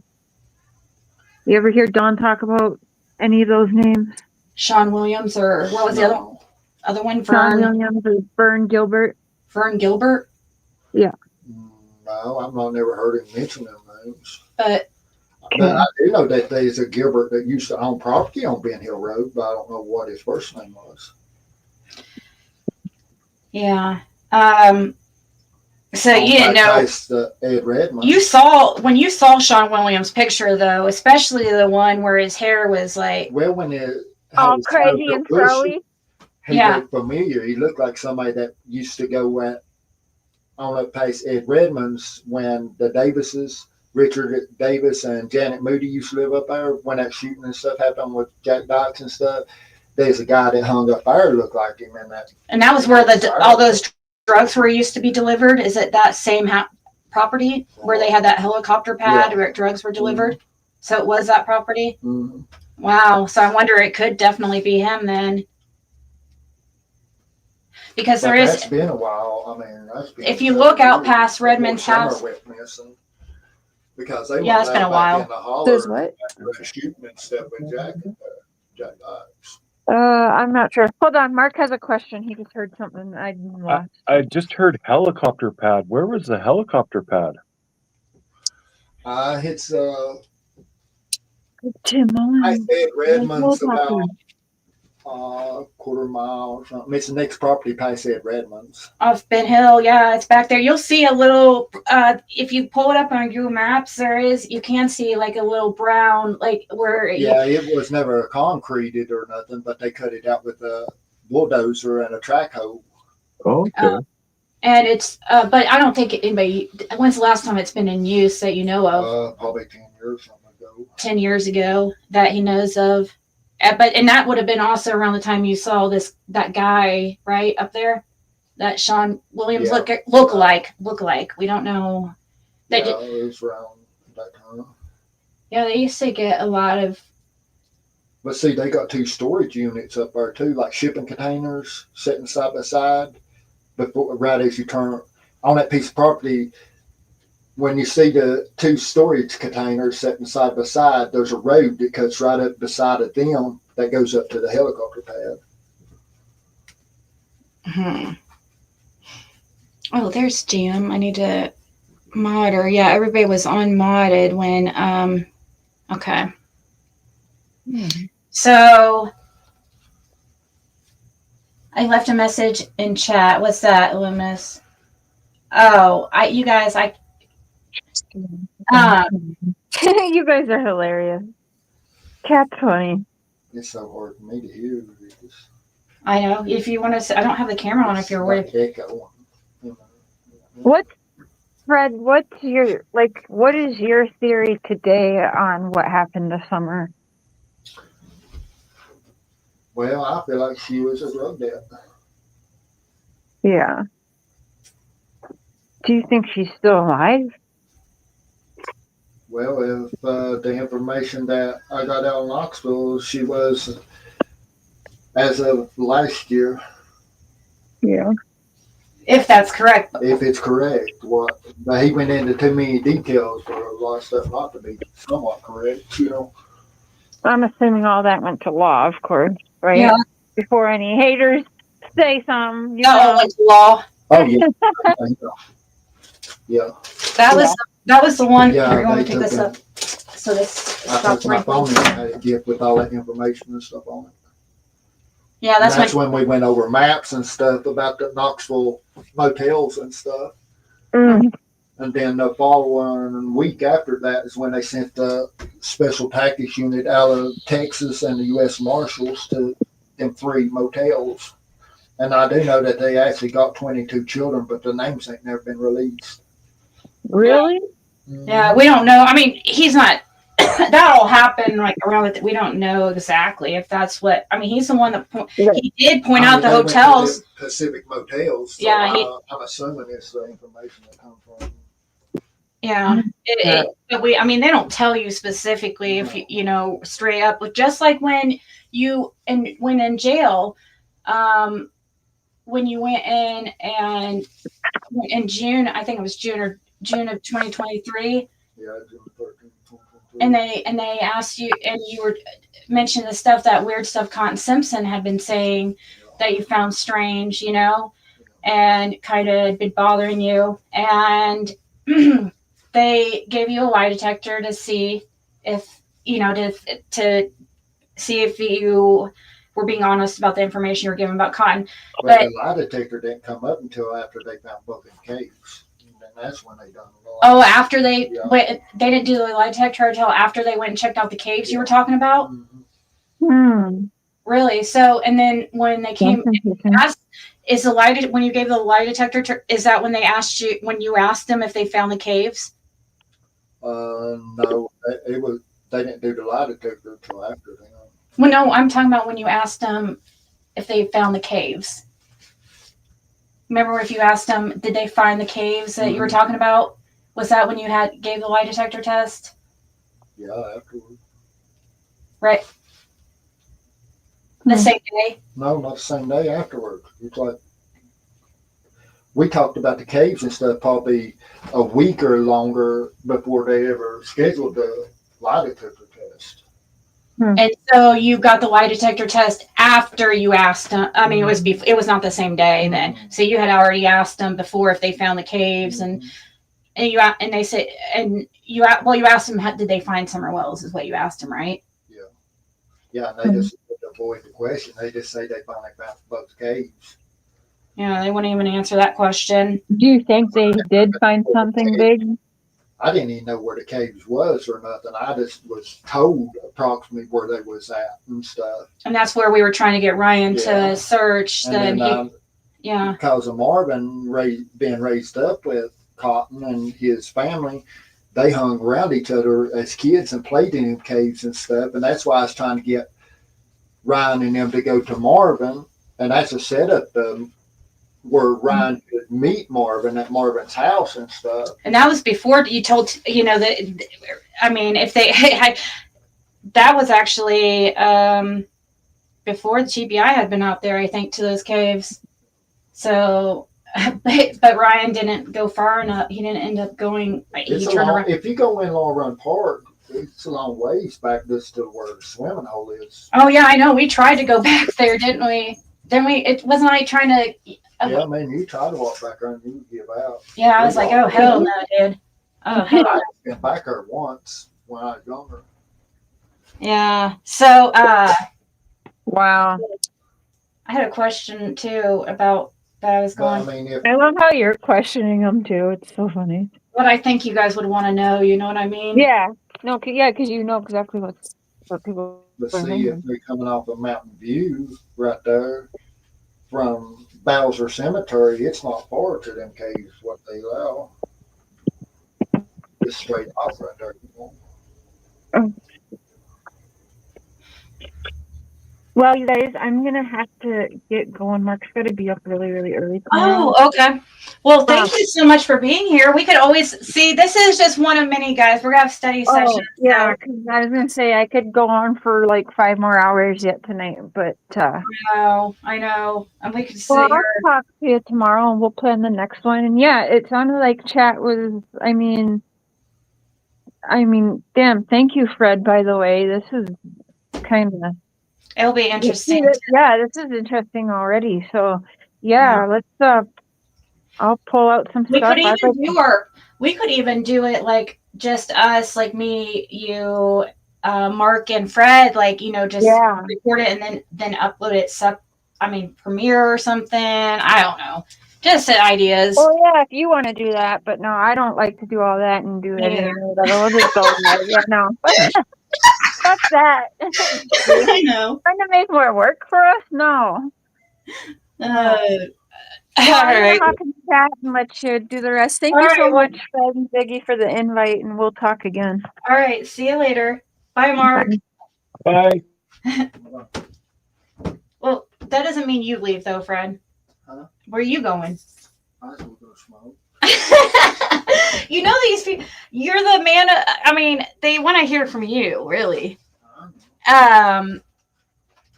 You ever hear Don talk about any of those names? Sean Williams or what was the other one? Sean Vern Williams or Vern Gilbert? Gilbert. No, I've not never heard him mention them names. But But I do know that there's a Gilbert that used to own property on Ben Hill Road, but I don't know what his first name was. yeah. So you didn't On know. that case, the Ed Redmond. When you saw Sean Williams' picture though, especially the one where his hair was like Well, when it All his crazy hair and was bushy, frowy. he Yeah. looked familiar. He looked like somebody that used to go on that place Ed Redmond's when the Davises, Richard Davis and Janet Moody used to live up there when that shooting and stuff happened with Jack Dykes and stuff. There's a guy that hung up there looked like him in that. and that was where all those drugs were used to be delivered. Is it that same property where they had that helicopter pad where drugs were delivered? So it was that property. Mhm. Wow. So I wonder it could definitely be him then. Because But there is, that's been a while. I mean, that's been if you look out years past before Redmond's Summer house- went missing. Because they Yeah, went it's been a back while. in the holler Does what? after that shooting and stuff with Jack Dykes. I'm not sure. Hold on, Mark has a question. He just heard something I lost. I just heard helicopter pad. Where was the helicopter pad? It's Tim I Mullins. said Redmond's about Helicopter. quarter mile or something. It's the next property past Ed Redmond's. off Ben Hill, yeah, it's back there. You'll see a little, if you pull it up on Google Maps, you can see like a little brown, like where, Yeah, it was never concreted or nothing, but they cut it out with a bulldozer and a track hoe. Oh, okay. and it's, but I don't think anybody, when's the last time it's been in use that you know of? Probably 10 years something ago. 10 years ago that he knows of. And that would have been also around the time you saw that guy right up there, that Sean Williams Yeah. look-alike. We don't know. Yeah, it was around that time. Yeah, they used to get a lot of. But see, they got 2 storage units up there too, like shipping containers sitting side by side. Right as you turn on that piece of property, when you see the 2 storage containers sitting side by side, there's a road that cuts right up beside of them that goes up to the helicopter pad. Oh, there's Jim. I need to mod her. Yeah, everybody was unmodded when. Okay. So I left a message in chat. What's that, Loomis? Oh, you guys. You guys are hilarious. Cat's funny. It's so hard for me to hear this. I know. If you want to, I don't have the camera on. If you're worried. Like echo. What, Fred? What is your theory today on what happened this summer? Well, I feel like she was a drug debt. Yeah. Do you think she's still alive? Well, if the information that I got out of Knoxville, she was, as of last year. Yeah. if that's correct. if it's correct. What, but he went into too many details for a lot of stuff not to be somewhat correct, you know. I'm assuming all that went to law, of course, right? Yeah. Before any haters say something, you That one know. went to law. Oh yeah, yeah. That was the one. Yeah, Here, you want they me to pick took this it. up? So this I stopped took my phone breaking. and had a gift with all that information and stuff on it. Yeah, And that's that's when. when we went over maps and stuff about the Knoxville motels and stuff. Mm. And then the following week after that is when they sent the special tactics unit out of Texas and the U.S. Marshals to them 3 motels. And I do know that they actually got 22 children, but the names ain't never been released. Really? Yeah, we don't know. I mean, he's not. That all happened like around it. We don't know exactly if that's what. I mean, he's the one that he did point I out mean, the they went to hotels. them Pacific motels. So Yeah, I'm assuming it's the information that comes from. Yeah, but I mean, they don't tell you specifically if you know straight up. But just like when you when in jail, when you went in June, I think it was June of 2023. Yeah, June 13th, 2023. And they asked you, and you were mentioned the stuff, that weird stuff Cotton Simpson had been saying that you found strange, you know, and kind of been bothering you. And they gave you a lie detector to see if, you know, to see if you were being honest about the information you were given about Cotton. But the lie detector didn't come up until after they found both in caves. And that's when they done the lie. Oh, after they Yeah. went, they didn't do the lie detector until after they went and checked out the caves you were talking about? Mhm. Really? So, and then when they came, asked, is the lie when you gave the lie detector, is that when they asked you, when you asked them if they found the caves? No, it was, they didn't do the lie detector until after them. Well, no, I'm talking about when you asked them if they found the caves. Remember if you asked them, did they find the caves that you were talking about? Was that when you gave the lie detector test? Yeah, afterwards. Right. The same day? No, not the same day, afterwards. It's like, we talked about the caves and stuff probably a week or longer before they ever scheduled the lie detector test. And so you got the lie detector test after you asked them. I mean, it was not the same day then. So you had already asked them before if they found the caves, and they said, and you asked them, did they find Summer Wells? Is what you asked them, right? Yeah, and they just avoid the question. They just say they finally found both caves. Yeah, they wouldn't even answer that question. Do you think they did find something big? I didn't even know where the caves was or nothing. I just was told approximately where they was at and stuff. And that's where we were trying to get Ryan to search. And then, yeah. Because of Marvin being raised up with Cotton and his family, they hung around each other as kids and played in caves and stuff. And that's why I was trying to get Ryan and them to go to Marvin. And that's a setup where Ryan could meet Marvin at Marvin's house and stuff. And that was before you told, you know, that, I mean, if they had, that was actually before the GBI had been out there, I think, to those caves. So, but Ryan didn't go far enough. He didn't end up going. If you go in Long Run Park, it's a long ways back just to where the swimming hole is. Oh yeah, I know. We tried to go back there, didn't we? It wasn't like trying to. Yeah, I mean, you try to walk back there and you give out. Yeah, I was like, oh hell no, dude. Oh hell. I've been back there once when I was younger. Yeah. So, wow. I had a question too about that. I was going. But, I mean, I love how you're questioning them too. It's so funny. What I think you guys would want to know. You know what I mean? Yeah. No. Yeah, because you know exactly what people. let's see if they're coming off of Mountain View right there from Bowser Cemetery. It's not far to them caves what they allow. Just straight off right there. Well, you guys, I'm gonna have to get going. Mark's got to be up really, really early tomorrow. Oh, okay. Well, thank you so much for being here. We could always see, this is just one of many, guys. We're gonna have study sessions. Yeah, 'cause I was gonna say I could go on for like 5 more hours yet tonight, but I know. And we could sit well, here. I'll talk to you tomorrow and we'll plan the next one. And yeah, it sounded like chat was. I mean, damn. Thank you, Fred. By the way, this is kind of. It'll be interesting. Yeah, this is interesting already. So yeah, let's. I'll pull out some We stuff. could even do it like just us, like me, you, Mark and Fred, like, just record it and then upload it Premiere or something. I don't know. Just ideas. Oh yeah, if you want to do that, but no, I don't like to do all that and do it. We'll just go there. Yeah, no. Fuck that. I know. Trying to make more work for us? No. All right. I'll can chat and let you do the rest. Thank you so much, Fred and Ziggy, for the invite, and we'll talk again. All right. See you later. Bye, Mark. Bye. Well, that doesn't mean you leave, though, Fred. Huh? Where are you going? I was gonna go smoke. These people. You're the man. They want to hear from you, really.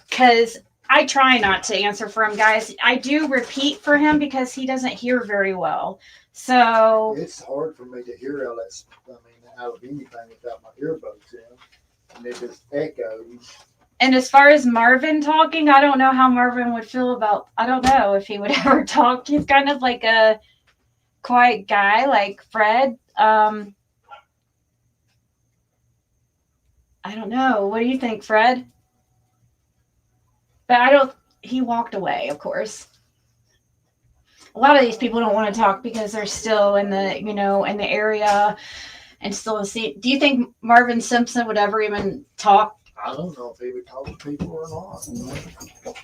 Because I try not to answer for him, guys. I do repeat for him because he doesn't hear very well. So it's hard for me to hear all that. Out of anything without my earbuds in, and it just echoes. And as far as Marvin talking, I don't know how Marvin would feel about. I don't know if he would ever talk. He's kind of like a quiet guy, like Fred. I don't know. What do you think, Fred? But he walked away, of course. A lot of these people don't want to talk because they're still in the, in the area and still in the seat. Do you think Marvin Simpson would ever even talk? I don't know if he would talk to people or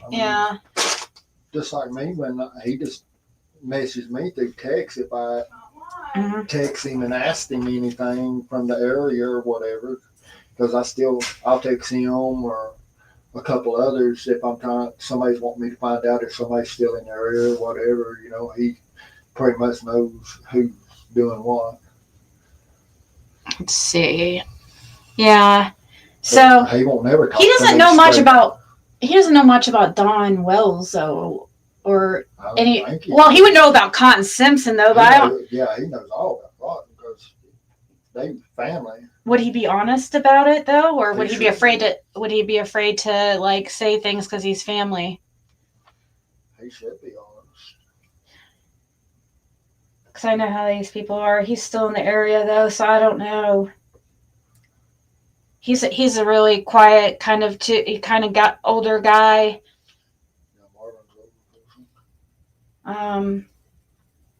Yeah. not. Just like me, when he just messages me through text if I text him and ask him anything from the area or whatever, because I'll text him or a couple others if somebody's wanting me to find out if somebody's still in the area or whatever. He pretty much knows who's doing what. Let's see. Yeah. So he won't never talk. He doesn't know much about Don Wells though, or any. Well, he would know about Cotton Simpson though, but I don't. Yeah, he knows all about Cotton because they family. Would he be honest about it though, or would he be afraid to? Would he be afraid to like say things because he's family? He should be honest. Because I know how these people are. He's still in the area though, so I don't know. He's a really quiet kind of got older guy.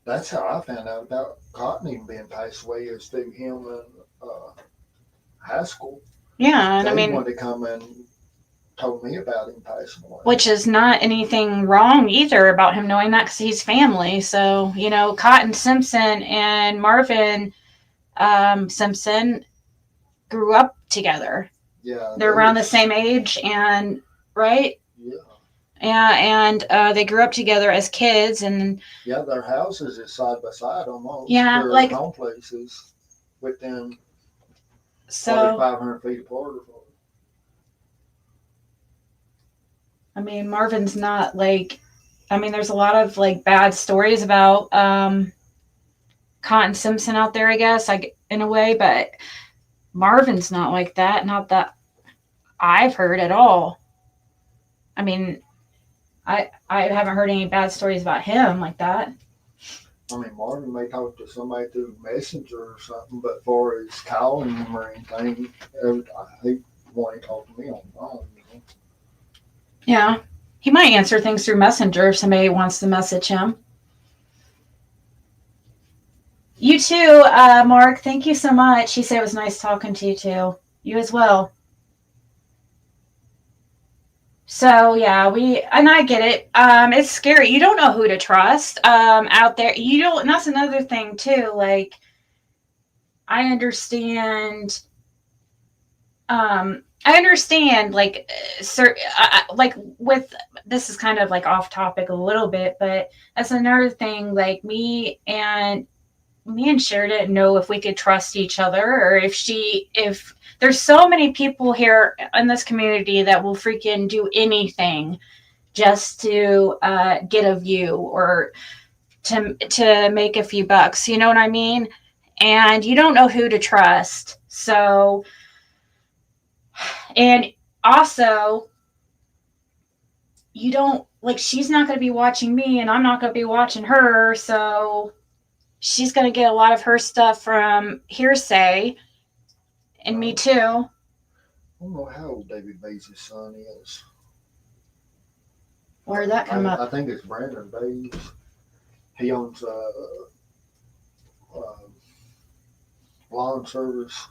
That's how I found out about Cotton even being passed away, is through him and Haskell. Yeah, and they wanted to come and told me about him passing away. Which is not anything wrong either about him knowing that, because he's family. So Cotton Simpson and Marvin Simpson grew up together. Yeah, they're around the same age, and right. Yeah, and they grew up together as kids, and their houses is side by side almost. Yeah, their like home places within 4,500 feet apart. Marvin's not like. There's a lot of like bad stories about Cotton Simpson out there, I guess, like in a way, but Marvin's not like that. Not that I've heard at all. I haven't heard any bad stories about him like that. Marvin may talk to somebody through Messenger or something, but for his calling him or anything, he won't talk to me on the phone. Yeah, he might answer things through Messenger if somebody wants to message him. You too, Mark. Thank you so much. He said it was nice talking to you too. You as well. So yeah, I get it. It's scary. You don't know who to trust out there. You don't. And that's another thing too. Like, I understand I understand, like, like with this is kind of like off topic a little bit, but that's another thing. Like me and Cher didn't know if we could trust each other, or if there's so many people here in this community that will freaking do anything just to get a view or to make a few bucks. You know what I mean? And you don't know who to trust. So. And also, you don't like she's not going to be watching me and I'm not going to be watching her. So she's going to get a lot of her stuff from hearsay and me too. I don't know how old David Bays' son is. Where did that come up? I think it's Brandon Bays. He owns lawn service.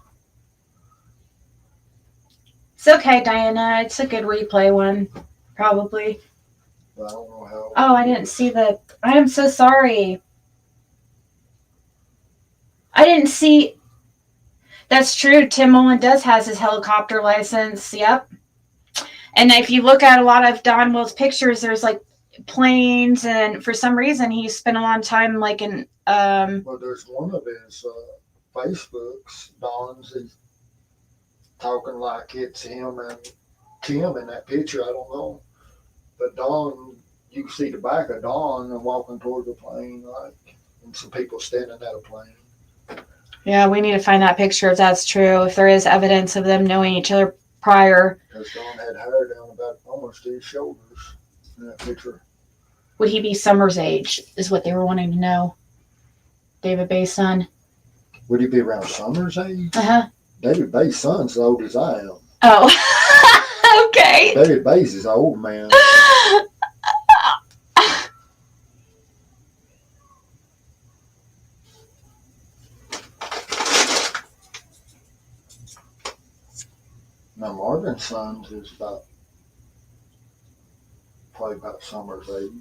It's okay, Diana. It's a good replay one, probably. But I don't know how. Oh, I didn't see the. I am so sorry. I didn't see. That's true. Tim Mullen does has his helicopter license. Yep. And if you look at a lot of Don Will's pictures, there's like planes, and for some reason he spent a lot of time like in. Well, there's one of his Facebooks, Don's. He's talking like it's him and Tim in that picture. I don't know, but Don, you can see the back of Don and walking toward the plane, like, and some people standing at a plane. Yeah, we need to find that picture if that's true. If there is evidence of them knowing each other prior. Because Don had hair down about almost to his shoulders in that picture. Would he be Summer's age? Is what they were wanting to know. David Bay's son. Would he be around Summer's age? Uh-huh. David Bay's son's as old as I am. Oh, okay. David Bay's is an old man. Now Marvin's son's is probably about Summer's age.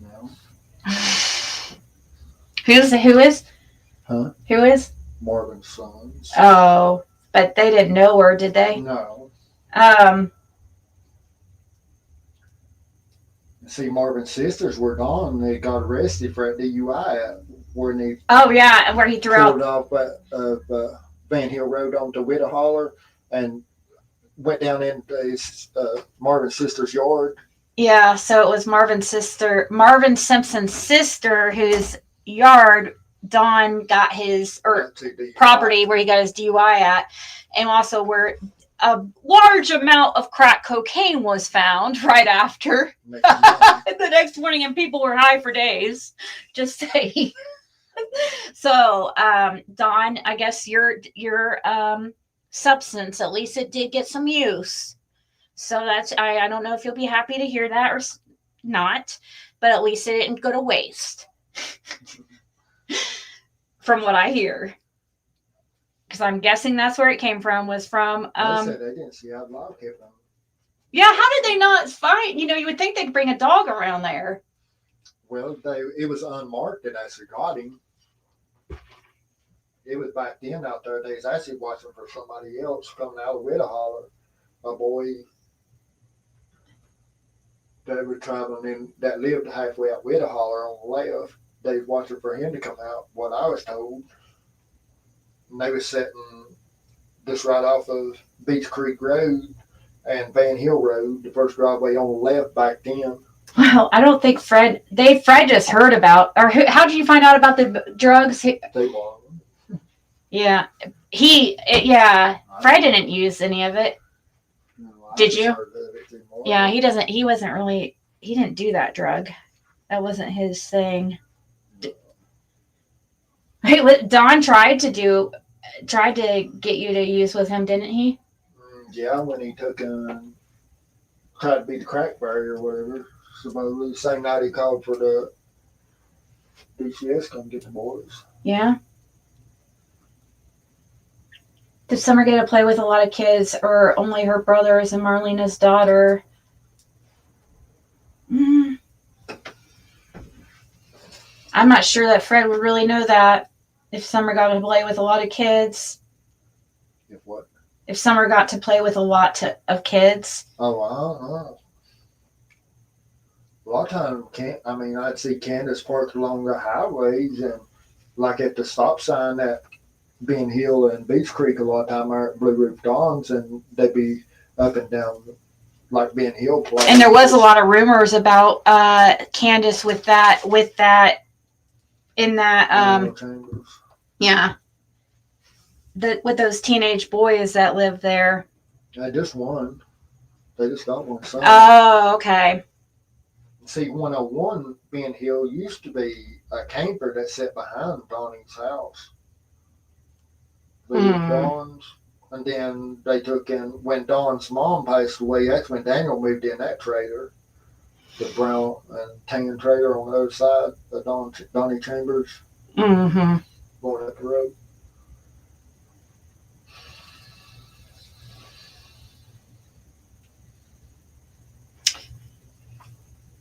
Now. Who is? Huh? Who is? Marvin's sons. Oh, but they didn't know her, did they? No. See, Marvin's sisters were gone. They got arrested for a DUI when they Oh yeah, where he threw pulled out. off Van Hill Road onto Whittaholler and went down into his, Marvin's sister's yard. Yeah, so it was Marvin Simpson's sister, whose yard Don got his property where he got his DUI at, and also where a large amount of crack cocaine was found right after the next morning, and people were high for days. Just saying. So, Don, I guess your substance, at least it did get some use. So that's I don't know if you'll be happy to hear that or not, but at least it didn't go to waste. From what I hear, because I'm guessing that's where it came from. Was from. They said they didn't see how long kept them. Yeah, how did they not find? You know, you would think they'd bring a dog around there. Well, it was unmarked that actually got him. It was back then out there. They was actually watching for somebody else coming out of Whittaholler. A boy that was traveling in that lived halfway out Whittaholler on the left. They was watching for him to come out, what I was told. And they was sitting just right off of Beach Creek Road and Van Hill Road, the first driveway on the left back then. Well, I don't think Fred just heard about, or how did you find out about the drugs? They were. Yeah. Fred didn't use any of it. Did you? Yeah, he didn't do that drug. That wasn't his thing. Hey, Don tried to get you to use with him, didn't he? Yeah, when he tried to beat the crack barrier or whatever. Supposedly the same night he called for the DCS come get the boys. Yeah. Did Summer get to play with a lot of kids, or only her brothers and Marlena's daughter? I'm not sure that Fred would really know that if Summer got to play with a lot of kids. If what? if Summer got to play with a lot of kids. Oh, a lot of times, I'd see Candace parked along the highways and like at the stop sign at Ben Hill and Beach Creek a lot of time are at Blue Roof Dawns, and they'd be up and down like Ben Hill playing. And there was a lot of rumors about Candace with that in that yeah. With those teenage boys that live there. Just one. They just got one son. Oh, okay. See, 101 Ben Hill used to be a camper that sat behind Donnie's house. Don's, and then they took in, when Don's mom passed away, that's when Daniel moved in that trailer. The brown and tan trailer on the other side of Donnie Chambers. Mm-hmm. Going up the road.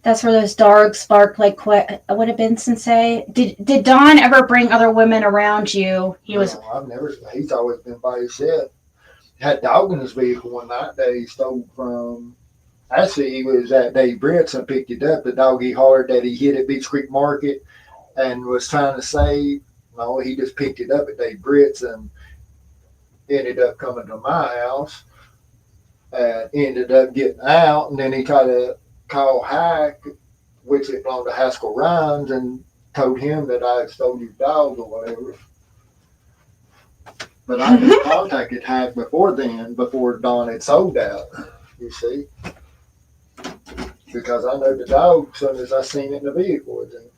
That's where those dogs bark like what would have been Sensei. Did Don ever bring other women around you? He's always been by himself. Had a dog in his vehicle one night that he stole from. Actually, he was at Dave Britt's and picked it up. The dog he hollered that he hit at Beach Creek Market and was trying to save. No, he just picked it up at Dave Britt's and ended up coming to my house and ended up getting out. And then he tried to call Hack, which it belonged to Haskell Rhines, and told him that I had stole his dog or whatever. But I had contacted Hack before then, before Don had sold out, you see. Because I know the dog as soon as I seen it in the vehicle with him.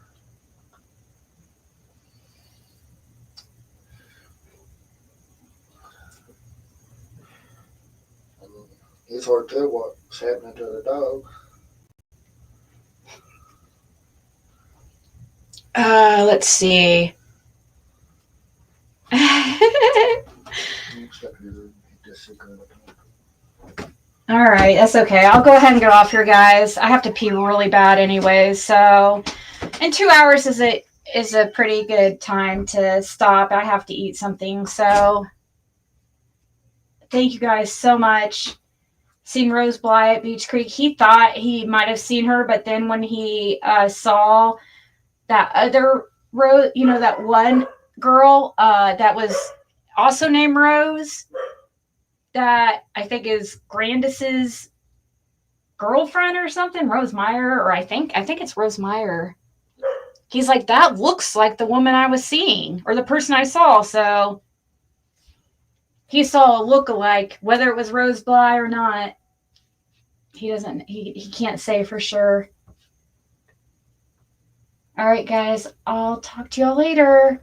It's hard to tell what's happening to the dog. Let's see. All right, that's okay. I'll go ahead and get off here, guys. I have to pee really bad anyway, so and 2 hours is a pretty good time to stop. I have to eat something, so thank you guys so much. Seen Rose Bly at Beach Creek. He thought he might have seen her, but then when he saw that other Rose, that one girl that was also named Rose, that I think is Grandis's girlfriend or something, Rose Meyer, or I think it's Rose Meyer. He's like, that looks like the woman I was seeing or the person I saw. So he saw a look-alike, whether it was Rose Bly or not. He can't say for sure. All right, guys, I'll talk to y'all later.